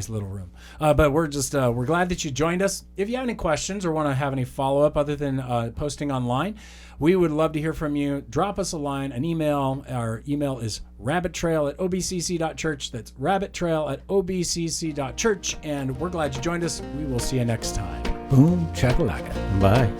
little room. But we're glad that you joined us. If you have any questions or want to have any follow-up other than posting online, we would love to hear from you. Drop us a line, an email. Our email is rabbittrail@obcc.church. That's rabbittrail@obcc.church. And we're glad you joined us. We will see you next time. Boom, chakalaka. Bye.